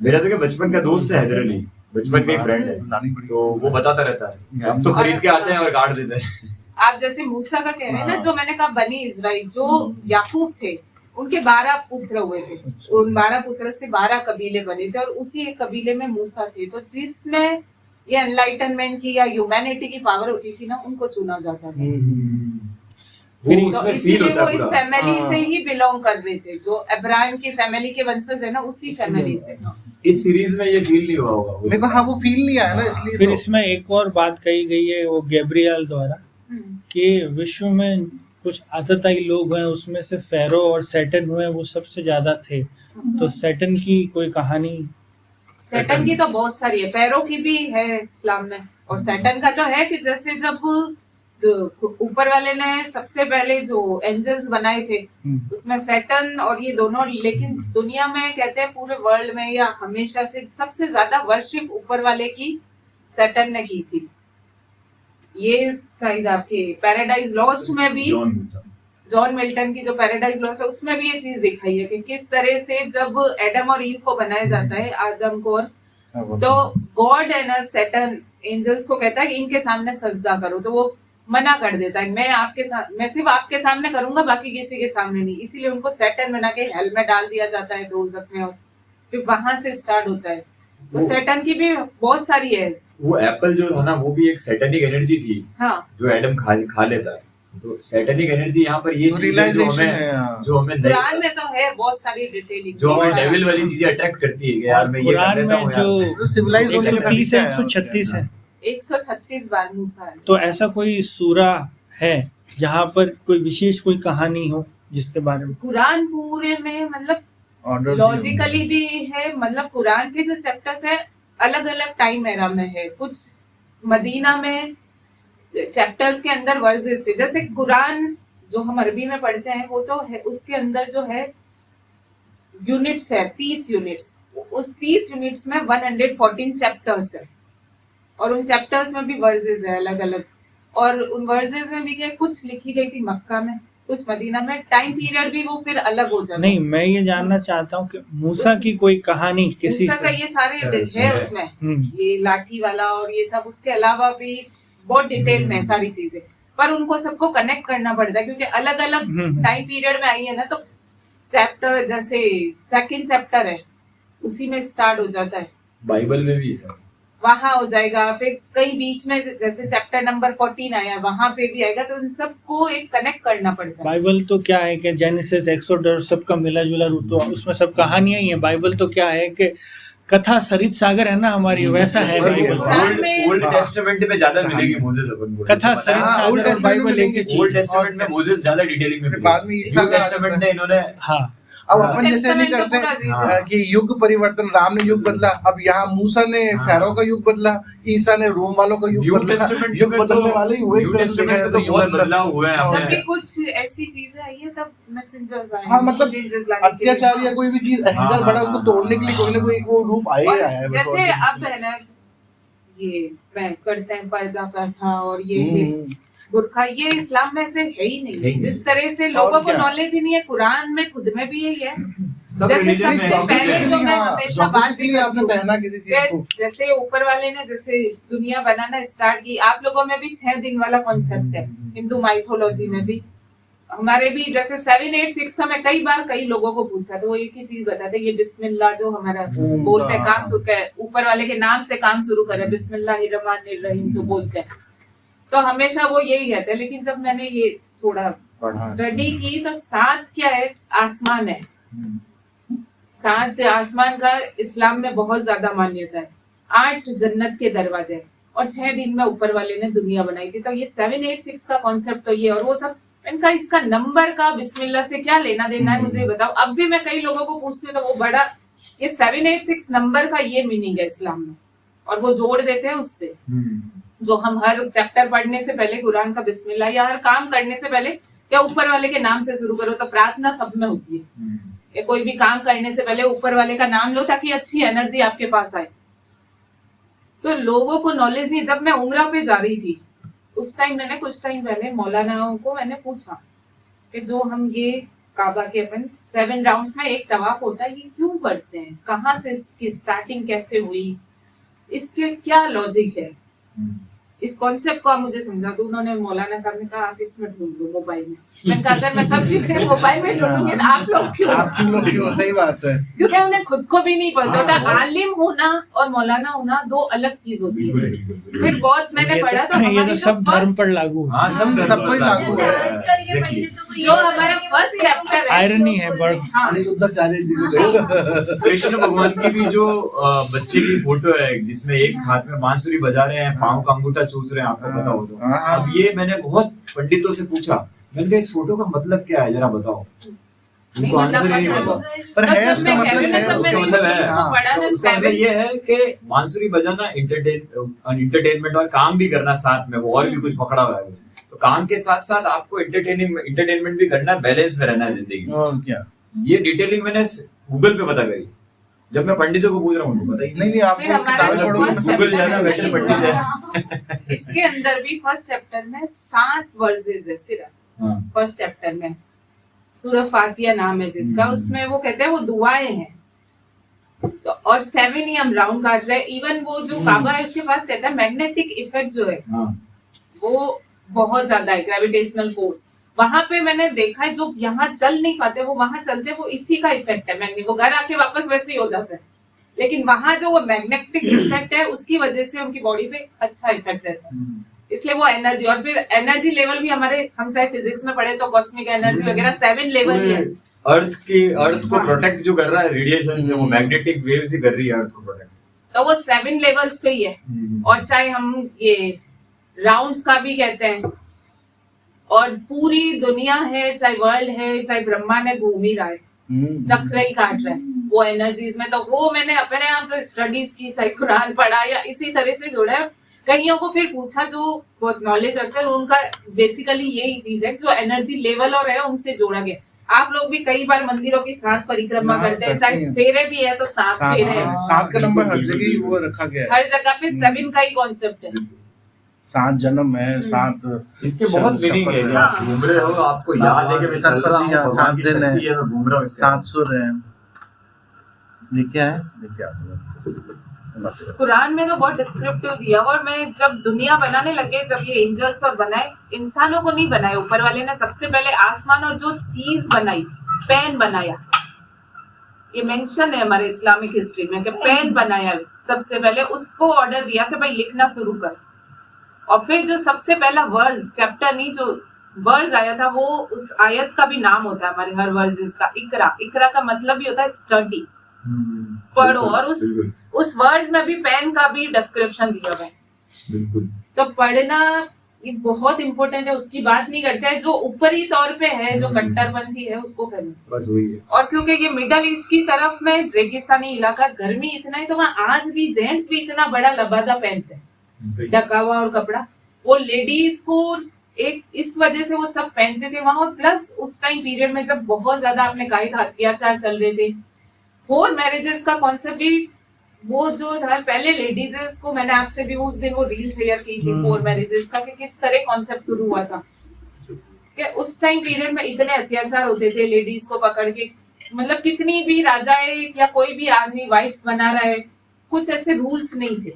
मेरा तो क्या बचपन का दोस्त है हैदर अली, बचपन का ही फ्रेंड है। लानी पड़ी। तो वो बताता रहता है, हम तो खरीद के आते हैं और काट देते हैं। आप जैसे मूसा का कह रहे हैं ना, हाँ। जो मैंने कहा बनी इजराइल, जो याकूब थे, उनके 12 पुत्र हुए थे। उन 12 पुत्र से 12 कबीले बने थे, और उसी एक कबीले में मूसा थे। तो जिसमें ये एनलाइटनमेंट की या ह्यूमैनिटी की पावर होती थी ना, उनको चुना जाता था। वो तो उसमें फील इसीलिए होता वो है इस पूरा। फैमिली हाँ। से ही बिलोंग कर रहे थे, जो अब्राहम की फैमिली के वंशज है ना, उसी फैमिली से। इस सीरीज में ये फील नहीं हुआ होगा मेरे को हाँ वो फील नहीं आया ना, इसलिए फिर तो। इसमें एक और बात कही गई है वो गैब्रियल द्वारा, हम्म। कि विश्व में कुछ आतताई लोग हैं, उसमें से फेरो और सैटन हुए वो सबसे ज्यादा थे। तो सैटन की कोई कहानी सैटन की तो बहुत सारी है, फेरो की भी है इस्लाम में। और सैटन का तो है कि जैसे जब ऊपर वाले ने सबसे पहले जो एंजल्स बनाए थे, उसमें सैटन और ये दोनों, लेकिन दुनिया में कहते हैं पूरे वर्ल्ड में या हमेशा से सबसे ज्यादा वर्शिप ऊपर वाले की सैटन ने की थी। ये शायद आपके पैराडाइज लॉस्ट में भी जॉन मिल्टन की जो पैराडाइज लॉस्ट है उसमें भी ये चीज दिखाई है कि किस तरह से जब एडम और ईव को बनाया जाता है, आदम को, और तो गॉड है ना, सैटन एंजल्स को कहता है कि इनके सामने सजदा करो, तो वो मना कर देता है, मैं सिर्फ आपके सामने करूंगा, बाकी किसी के सामने नहीं। इसीलिए उनको सैटन बना के हेल में डाल दिया जाता है दोज़ख में, और फिर वहां से स्टार्ट होता है। तो सैटन की भी बहुत सारी है। वो एप्पल जो था ना, वो भी एक सैटेनिक एनर्जी थी, हाँ, जो एडम खा लेता है। तो सैटेनिक एनर्जी यहाँ पर ये चीज है जो रियलाइजेशन हमें है, हाँ। जो हमें कुरान में तो है बहुत सारी डिटेलिंग, जो हमें डेविल वाली चीजें अट्रैक्ट करती है कि यार मैं ये कर कुरान लेता में हूँ जो यार। सिविलाइज होने का 130 तरीका है, है, 136 है। 136 बार मूसा है। तो ऐसा कोई सूरा है जहाँ पर कोई विशेष कोई कहानी हो जिसके बारे में? कुरान पूरे में मतलब Order लॉजिकली भी है, मतलब कुरान के जो चैप्टर्स है अलग अलग टाइम एरा में है। कुछ मदीना में चैप्टर्स के अंदर वर्सेस थे, जैसे कुरान जो हम अरबी में पढ़ते हैं वो तो है, उसके अंदर जो है यूनिट्स है 30 यूनिट्स, उस 30 यूनिट्स में 114 चैप्टर्स है, और उन चैप्टर्स में भी वर्सेस है अलग अलग। और उन वर्सेस में भी क्या, कुछ लिखी गई थी मक्का में, कुछ मदीना में, टाइम पीरियड भी वो फिर अलग हो जाता है। नहीं, मैं ये जानना चाहता हूँ कि मूसा की कोई कहानी किसी मूसा का से? ये सारे है उसमें, ये लाठी वाला और ये सब, उसके अलावा भी बहुत डिटेल में है सारी चीजें, पर उनको सबको कनेक्ट करना पड़ता है क्योंकि अलग अलग टाइम पीरियड में आई है ना। तो चैप्टर जैसे सेकंड चैप्टर है उसी में स्टार्ट हो जाता है। बाइबल में भी है वहां हो जाएगा, फिर कहीं बीच में जैसे चैप्टर नंबर 14 आया वहां पे भी आएगा, तो इन सबको एक कनेक्ट करना पड़ता है। बाइबल तो क्या है कि जेनेसिस, एक्सोडस सबका मिला जुला रूप, तो उसमें सब कहानियां ही है। बाइबल तो क्या है कि कथा सरित सागर है ना हमारी, वैसा है बाइबल। कुरान में- ओल्ड टेस्टामेंट में ज्यादा मिलेगी मोसेस अपन को। कथा सरित हाँ, सागर Old और बाइबल Testament एक ही में चीज ओल्ड है। टेस्टामेंट में मोसेस ज्यादा डिटेलिंग में फिर बाद में ईसा न्यू का आ टेस्टामेंट जाता में है। इन्होंने हाँ, अब अपन जैसे नहीं टेस्टामेंट तो करते पूरा जीसस हाँ। कि युग परिवर्तन, राम ने युग बदला, अब यहाँ मूसा ने हाँ। फैरो का युग बदला, ईसा ने रोम वालों का युग न्यू बदला। टेस्टामेंट युग बदलने वाले ही हुए एक न्यू तरह से देखा टेस्टामेंट जाए में तो तो युग बहुत अंदर। बदलाव हुआ है हाँ। जब हमें। भी कुछ ऐसी चीजें आई है तब मैसेंजर्स आए हाँ, हैं मतलब changes लाने के लिए। अत्याचार या कोई भी चीज अहंकार हाँ, बड़ा हाँ, उसको हाँ, तोड़ने के लिए कोई ना कोई वो रूप आया ही और आया है। बस जैसे और अब है ना ये मैं करते हैं पर्दा प्रथा और ये हम्म, बुरखा, ये इस्लाम में से है ही है ही नहीं। नहीं। जिस तरह से लोगों को क्या? नॉलेज ही नहीं है, कुरान में खुद में भी यही है। सब जैसे रिलीजन में सबसे ऐसे पहले है। जो मैं हमेशा बात भी Geographically आपने करती हूँ, पहना किसी चीज को। जैसे ऊपर वाले ने जैसे दुनिया बनाना स्टार्ट की, आप लोगों में भी 6 दिन वाला कॉन्सेप्ट है हिंदू माइथोलॉजी में भी, हमारे भी जैसे 786 का मैं कई बार कई लोगों को पूछा तो वो एक ही चीज बताते, ये बिस्मिल्लाह जो हमारा बोलते हैं, काम शुरू है ऊपर वाले के नाम से काम शुरू करे, बिस्मिल्लाहिर्रहमानिर्रहीम जो बोलते हैं, तो हमेशा वो यही कहते हैं। लेकिन जब मैंने ये थोड़ा स्टडी की तो 7 क्या है, आसमान है। 7 आसमान का इस्लाम में बहुत ज्यादा मान्यता है। 8 जन्नत के दरवाजे और 6 दिन में ऊपर वाले ने दुनिया बनाई थी। तो ये 786 का कॉन्सेप्ट तो ये, और वो सब इनका इसका नंबर का बिस्मिल्लाह से क्या लेना देना है मुझे बताओ। अब भी मैं कई लोगों को पूछती हूँ तो वो बड़ा ये 786 नंबर का ये मीनिंग है इस्लाम में, और वो जोड़ देते हैं उससे जो हम हर चैप्टर पढ़ने से पहले कुरान का बिस्मिल्लाह, या हर काम करने से पहले क्या ऊपर वाले के नाम से शुरू करो। तो प्रार्थना सब में होती है, या कोई भी काम करने से पहले ऊपर वाले का नाम लो ताकि अच्छी एनर्जी आपके पास आए। तो लोगों को नॉलेज नहीं। जब मैं उम्रा पे जा रही थी उस टाइम मैंने कुछ टाइम पहले मौलानाओं को मैंने पूछा कि जो हम ये काबा के अपन 7 राउंड्स में एक तवाफ होता है, ये क्यों पढ़ते हैं, कहाँ से इसकी स्टार्टिंग कैसे हुई, इसके क्या लॉजिक है, इस कॉन्सेप्ट को आप मुझे समझा। तो उन्होंने मौलाना साहब ने कहा आप इसमें ढूंढ लो मोबाइल में। मैंने कहा अगर मैं सब चीजें मोबाइल में ढूंढूंगी तो आप लोग क्यों? आप लोग क्यों, सही बात है। क्योंकि उन्हें खुद को भी नहीं पता होता। हाँ। आलिम होना और मौलाना होना दो अलग चीज होती है। फिर बहुत मैंने ये पढ़ा तो तो हमारी सब जो धर्म first- पर लागू है। हाँ सब सब पर लागू जैसे है। आजकल के पहले तो कोई जो हमारा फर्स्ट चैप्टर है, आयरनी है बड़। हाँ, अनिरुद्धाचार्य जी को देखो। कृष्ण भगवान की भी जो बच्चे की फोटो है जिसमें एक हाथ में बांसुरी बजा रहे हैं, पाँव का अंगूठा चूस रहे हैं, आपको पता हो तो। हाँ। अब ये मैंने बहुत पंडितों से पूछा, मैंने कहा इस फोटो का मतलब क्या है जरा बताओ। नहीं, उनको आंसर ही नहीं मतलब पता। पर तो है जब उसका मैं मतलब कैबिनेट है, जब उसका मैंने इस मतलब है, चीज को हाँ। पढ़ा ना तो उसका मतलब 7 ये है कि बांसुरी बजाना इंटरटेनमेंट और काम भी करना साथ में, वो और भी कुछ पकड़ा हुआ है। तो काम के साथ साथ आपको इंटरटेनमेंट भी करना है, बैलेंस में रहना है जिंदगी में। और क्या। ये डिटेलिंग मैंने गूगल पे पता करी। जब मैं पंडितों को पूछ रहा हूँ उनको पता ही नहीं आपको फिर हमारा किताबें जो पढ़ोगे first तो गूगल chapter जाना है, वैसे उसी पंडित है। में इसके अंदर भी फर्स्ट चैप्टर में 7 वर्सेस है सिर्फ। हाँ। फर्स्ट चैप्टर में सूरह फातिहा नाम है जिसका, उसमें वो कहते हैं वो दुआएं हैं। तो और 7 ही हम राउंड काट रहे हैं। इवन वो जो काबा है उसके पास कहता है मैग्नेटिक इफेक्ट जो है हाँ। वो बहुत ज्यादा है, ग्रेविटेशनल फोर्स। वहां पे मैंने देखा है जो यहाँ चल नहीं पाते वो वहां चलते, वो इसी का इफेक्ट है। मैग्नेट वो घर आके वापस वैसे ही हो जाता है, लेकिन वहां जो वो मैग्नेटिक इफेक्ट है उसकी वजह से उनकी बॉडी पे अच्छा इफेक्ट रहता है। इसलिए वो एनर्जी, और फिर एनर्जी लेवल भी हमारे, हम चाहे फिजिक्स में पढ़े तो कॉस्मिक एनर्जी वगैरह 7 लेवल ही है। अर्थ को प्रोटेक्ट जो कर रहा है रेडिएशन से, वो मैग्नेटिक वेव्स ही कर रही है अर्थ को प्रोटेक्ट। तो वो 7 लेवल्स पे ही है। और चाहे हम ये राउंड्स का भी कहते हैं, और पूरी दुनिया है, चाहे वर्ल्ड है, चाहे ब्रह्मांड है, घूम ही रहा है, चक्र ही काट रहा है वो एनर्जीज में। तो वो मैंने अपने आप जो स्टडीज की, चाहे कुरान पढ़ा या इसी तरह से जुड़ा है। कईयों को फिर पूछा जो बहुत नॉलेज रखते हैं, उनका बेसिकली यही चीज है जो एनर्जी लेवल और है उनसे जोड़ा गया। आप लोग भी कई बार मंदिरों की 7 परिक्रमा करते हैं, चाहे फेरे भी है तो 7 फेरे हैं। 7 का नंबर हर जगह ही वो रखा गया है। हर जगह पे 7 का ही कॉन्सेप्ट है। 7 जन्म है, 7 इसके बहुत मीनिंग है। हाँ। आप घूम रहे हो, आपको याद है कि मैं चल रहा हूँ, भगवान की दिन है, शक्ति है, मैं घूम रहा हूँ। 7 सुर है। ये क्या है? देखिए आप कुरान में तो बहुत डिस्क्रिप्टिव दिया हुआ। और मैं जब दुनिया बनाने लगे, जब ये एंजल्स और बनाए, इंसानों को नहीं बनाए ऊपर वाले ने। सबसे पहले आसमान और जो चीज बनाई, पेन बनाया, ये मेंशन है हमारे इस्लामिक हिस्ट्री में कि पेन बनाया सबसे पहले, उसको ऑर्डर दिया कि भाई लिखना शुरू कर। और फिर जो सबसे पहला वर्ज, चैप्टर नहीं, जो वर्ज आया था वो उस आयत का भी नाम होता है हमारे हर वर्जेस का, इकरा। इकरा का मतलब भी होता है स्टडी, पढ़ो। और उस वर्ज में भी पेन का भी डिस्क्रिप्शन दिया हुआ है। बिल्कुल। तो पढ़ना ये बहुत इंपॉर्टेंट है, उसकी बात नहीं करते हैं। जो ऊपरी तौर पे है, जो कट्टरपंथी है, उसको फैलो। बस वही है। और क्योंकि ये मिडल ईस्ट की तरफ में रेगिस्तानी इलाका, गर्मी इतना है, तो वहाँ आज भी जेंट्स भी इतना बड़ा लबादा पहनते हैं, ढका हुआ और कपड़ा। वो लेडीज को एक इस वजह से वो सब पहनते थे वहां। और प्लस उस टाइम पीरियड में जब बहुत ज्यादा आपने कहा था अत्याचार चल रहे थे, 4 मैरिजेस का कॉन्सेप्ट भी वो जो था। पहले लेडीज को मैंने आपसे भी उस दिन वो रील शेयर की थी 4 मैरिजेस का, कि किस तरह कॉन्सेप्ट शुरू हुआ था। कि उस टाइम पीरियड में इतने अत्याचार होते थे लेडीज को पकड़ के, मतलब कितनी भी राजाए या कोई भी आदमी वाइफ बना रहा है, कुछ ऐसे रूल्स नहीं थे।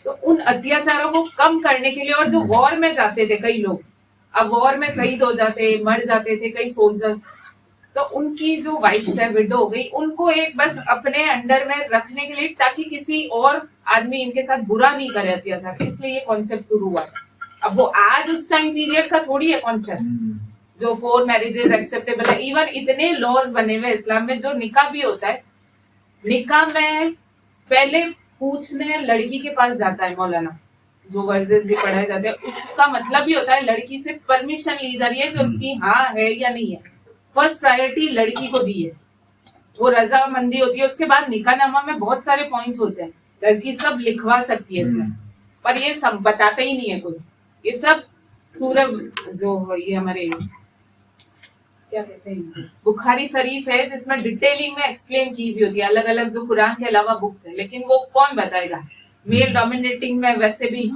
तो उन अत्याचारों को कम करने के लिए, और जो वॉर में जाते थे कई लोग, अब वॉर में शहीद हो जाते, मर जाते थे कई सोल्जर्स, तो उनकी जो वाइफ्स है, विडो हो गई, उनको एक बस अपने अंडर में रखने के लिए, ताकि किसी और आदमी इनके साथ बुरा नहीं करे अत्याचार, इसलिए ये कॉन्सेप्ट शुरू हुआ था। अब वो आज उस टाइम पीरियड का थोड़ी है कॉन्सेप्ट जो 4 मैरिजेस एक्सेप्टेबल है। इवन इतने लॉज बने हुए इस्लाम में, जो निकाह भी होता है, निकाह में पहले पूछने लड़की के पास जाता है मौलाना, जो वर्जेस भी पढ़ाए जाते हैं, उसका मतलब ही होता है लड़की से परमिशन ली जा रही है कि उसकी हाँ है या नहीं है। फर्स्ट प्रायोरिटी लड़की को दी है, वो रजामंदी होती है। उसके बाद निकाहनामा में बहुत सारे पॉइंट्स होते हैं, लड़की सब लिखवा सकती है इसमें, पर ये सब बताते ही नहीं है कुछ। ये सब सूरह जो ये हमारे क्या कहते हैं बुखारी शरीफ है, जिसमें डिटेलिंग में एक्सप्लेन की भी होती है, अलग अलग जो कुरान के अलावा बुक्स है। लेकिन वो कौन बताएगा, मेल डोमिनेटिंग में वैसे भी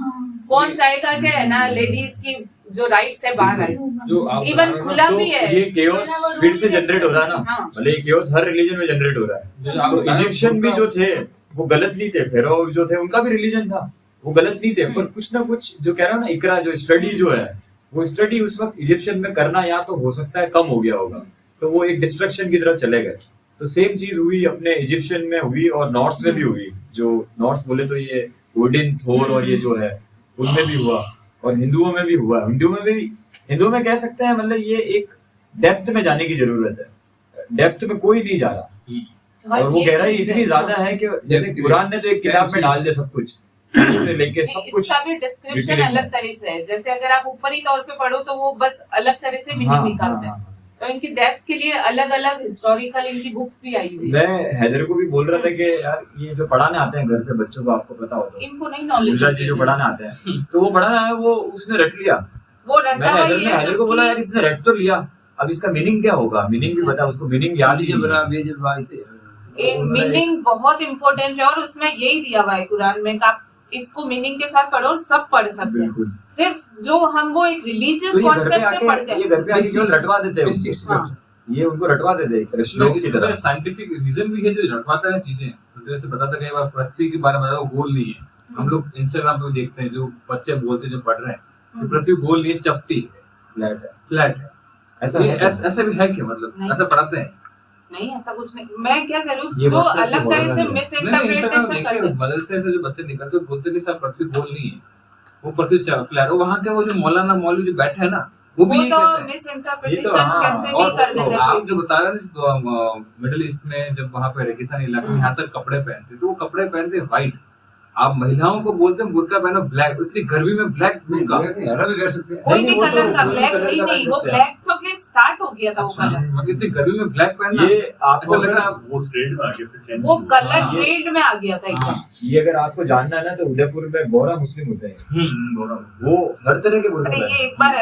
कौन चाहेगा कि है ना लेडीज की जो राइट्स है बाहर आए, इवन खुला भी है। ये केओस फिर से जनरेट हो रहा है ना, हाँ। मतलब ये केओस हर रिलीजन में जनरेट हो रहा है। तो इजिप्शियन भी जो थे वो गलत नहीं थे, फेरो जो थे उनका भी रिलीजन था, वो गलत नहीं थे, पर कुछ ना कुछ जो कह रहा हूं ना, इकरा जो स्टडी जो है, वो स्टडी उस वक्त इजिप्शियन में करना या तो हो सकता है कम हो गया होगा, तो वो एक डिस्ट्रक्शन की तरफ चले गए। तो सेम चीज हुई अपने इजिप्शियन में हुई, और नॉर्थ में भी हुई। जो नॉर्थ बोले तो ये ओडिन, थोर और ये जो है उनमें भी हुआ, और हिंदुओं में भी हुआ। हिंदुओं में कह सकते हैं, मतलब ये एक डेप्थ में जाने की जरूरत है, डेप्थ में कोई नहीं जा रहा। और वो गहराई इतनी ज्यादा है कि जैसे कुरान ने तो एक किताब में डाल दिया सब कुछ, से लेके सब कुछ। इसका भी डिस्क्रिप्शन अलग तरह से है, जैसे अगर आप ऊपरी तौर पे पढ़ो तो वो बस अलग तरह से मीनिंग निकालते हैं। तो इनकी डेप्थ के लिए अलग अलग हिस्टोरिकल इनकी बुक्स भी आई हुई है। मैं हैदर को भी बोल रहा था कि यार ये जो पढ़ाने आते हैं घर पे बच्चों को, आपको पता होता है इनको नहीं नॉलेज, गुजरात जी जो पढ़ाने आते हैं, तो वो पढ़ाना है, वो उसने रट लिया। वो रटा हुआ ही है। हैदर को बोला यार इसने रट तो लिया, अब इसका मीनिंग क्या होगा, मीनिंग भी बता, उसको मीनिंग याद ही मीनिंग बहुत इंपॉर्टेंट है, और उसमें यही दिया हुआ है कुरान में, आप इसको मीनिंग के साथ पढ़ो, सब पढ़ सकते हैं। सिर्फ जो हम वो एक रिलीजियस कॉन्सेप्ट से पढ़ते हैं, ये घर पे आके केवल रटवा देते हैं, ये उनको रटवा देते हैं श्लोक की तरह। साइंटिफिक रीजन भी है जो रटवाता है चीजें, तो जैसे बताता कई बार पृथ्वी के बारे में वो गोल नहीं है। हम लोग इंस्टाग्राम पे देखते हैं, जो बच्चे बोलते हैं, जो पढ़ रहे हैं, तो पृथ्वी गोल नहीं है, चपटी है, फ्लैट है। ऐसा भी है क्या, मतलब ऐसा पढ़ाते हैं? नहीं, ऐसा कुछ नहीं। मैं क्या करूँ, जो अलग तरह से मिस इंटरप्रिटेशन करते हैं, मदरसे से जो बच्चे निकलते हैं बोलते नहीं सर पृथ्वी गोल नहीं है, वो पृथ्वी फ्लैट है। वहाँ के वो जो मौलाना मौलवी जो बैठे हैं ना, वो भी तो मिस इंटरप्रिटेशन कैसे भी कर देते हैं। आप जो बता रहे हैं तो मिडिल ईस्ट में जब वहाँ पे रेगिस्तान इलाके में यहाँ तक कपड़े पहनते, तो वो कपड़े पहनते व्हाइट। आप महिलाओं को बोलते हैं बुर्का पहनो ब्लैक, इतनी गर्मी में ब्लैक बुर्का भी कर सकते हैं, कोई भी कलर का ब्लैक ही नहीं, वो ब्लैक तो के स्टार्ट हो गया था वो कलर, मतलब इतनी गर्मी में ब्लैक पहनना, ये आपको ऐसा लग रहा है वो ट्रेंड में आ गया, फिर चेंज वो कलर ट्रेंड में आ गया था एकदम। ये अगर आपको जानना है ना, तो उदयपुर में गौरा मुस्लिम होते हैं, वो हर तरह के बुर्का अरे ये एक बार है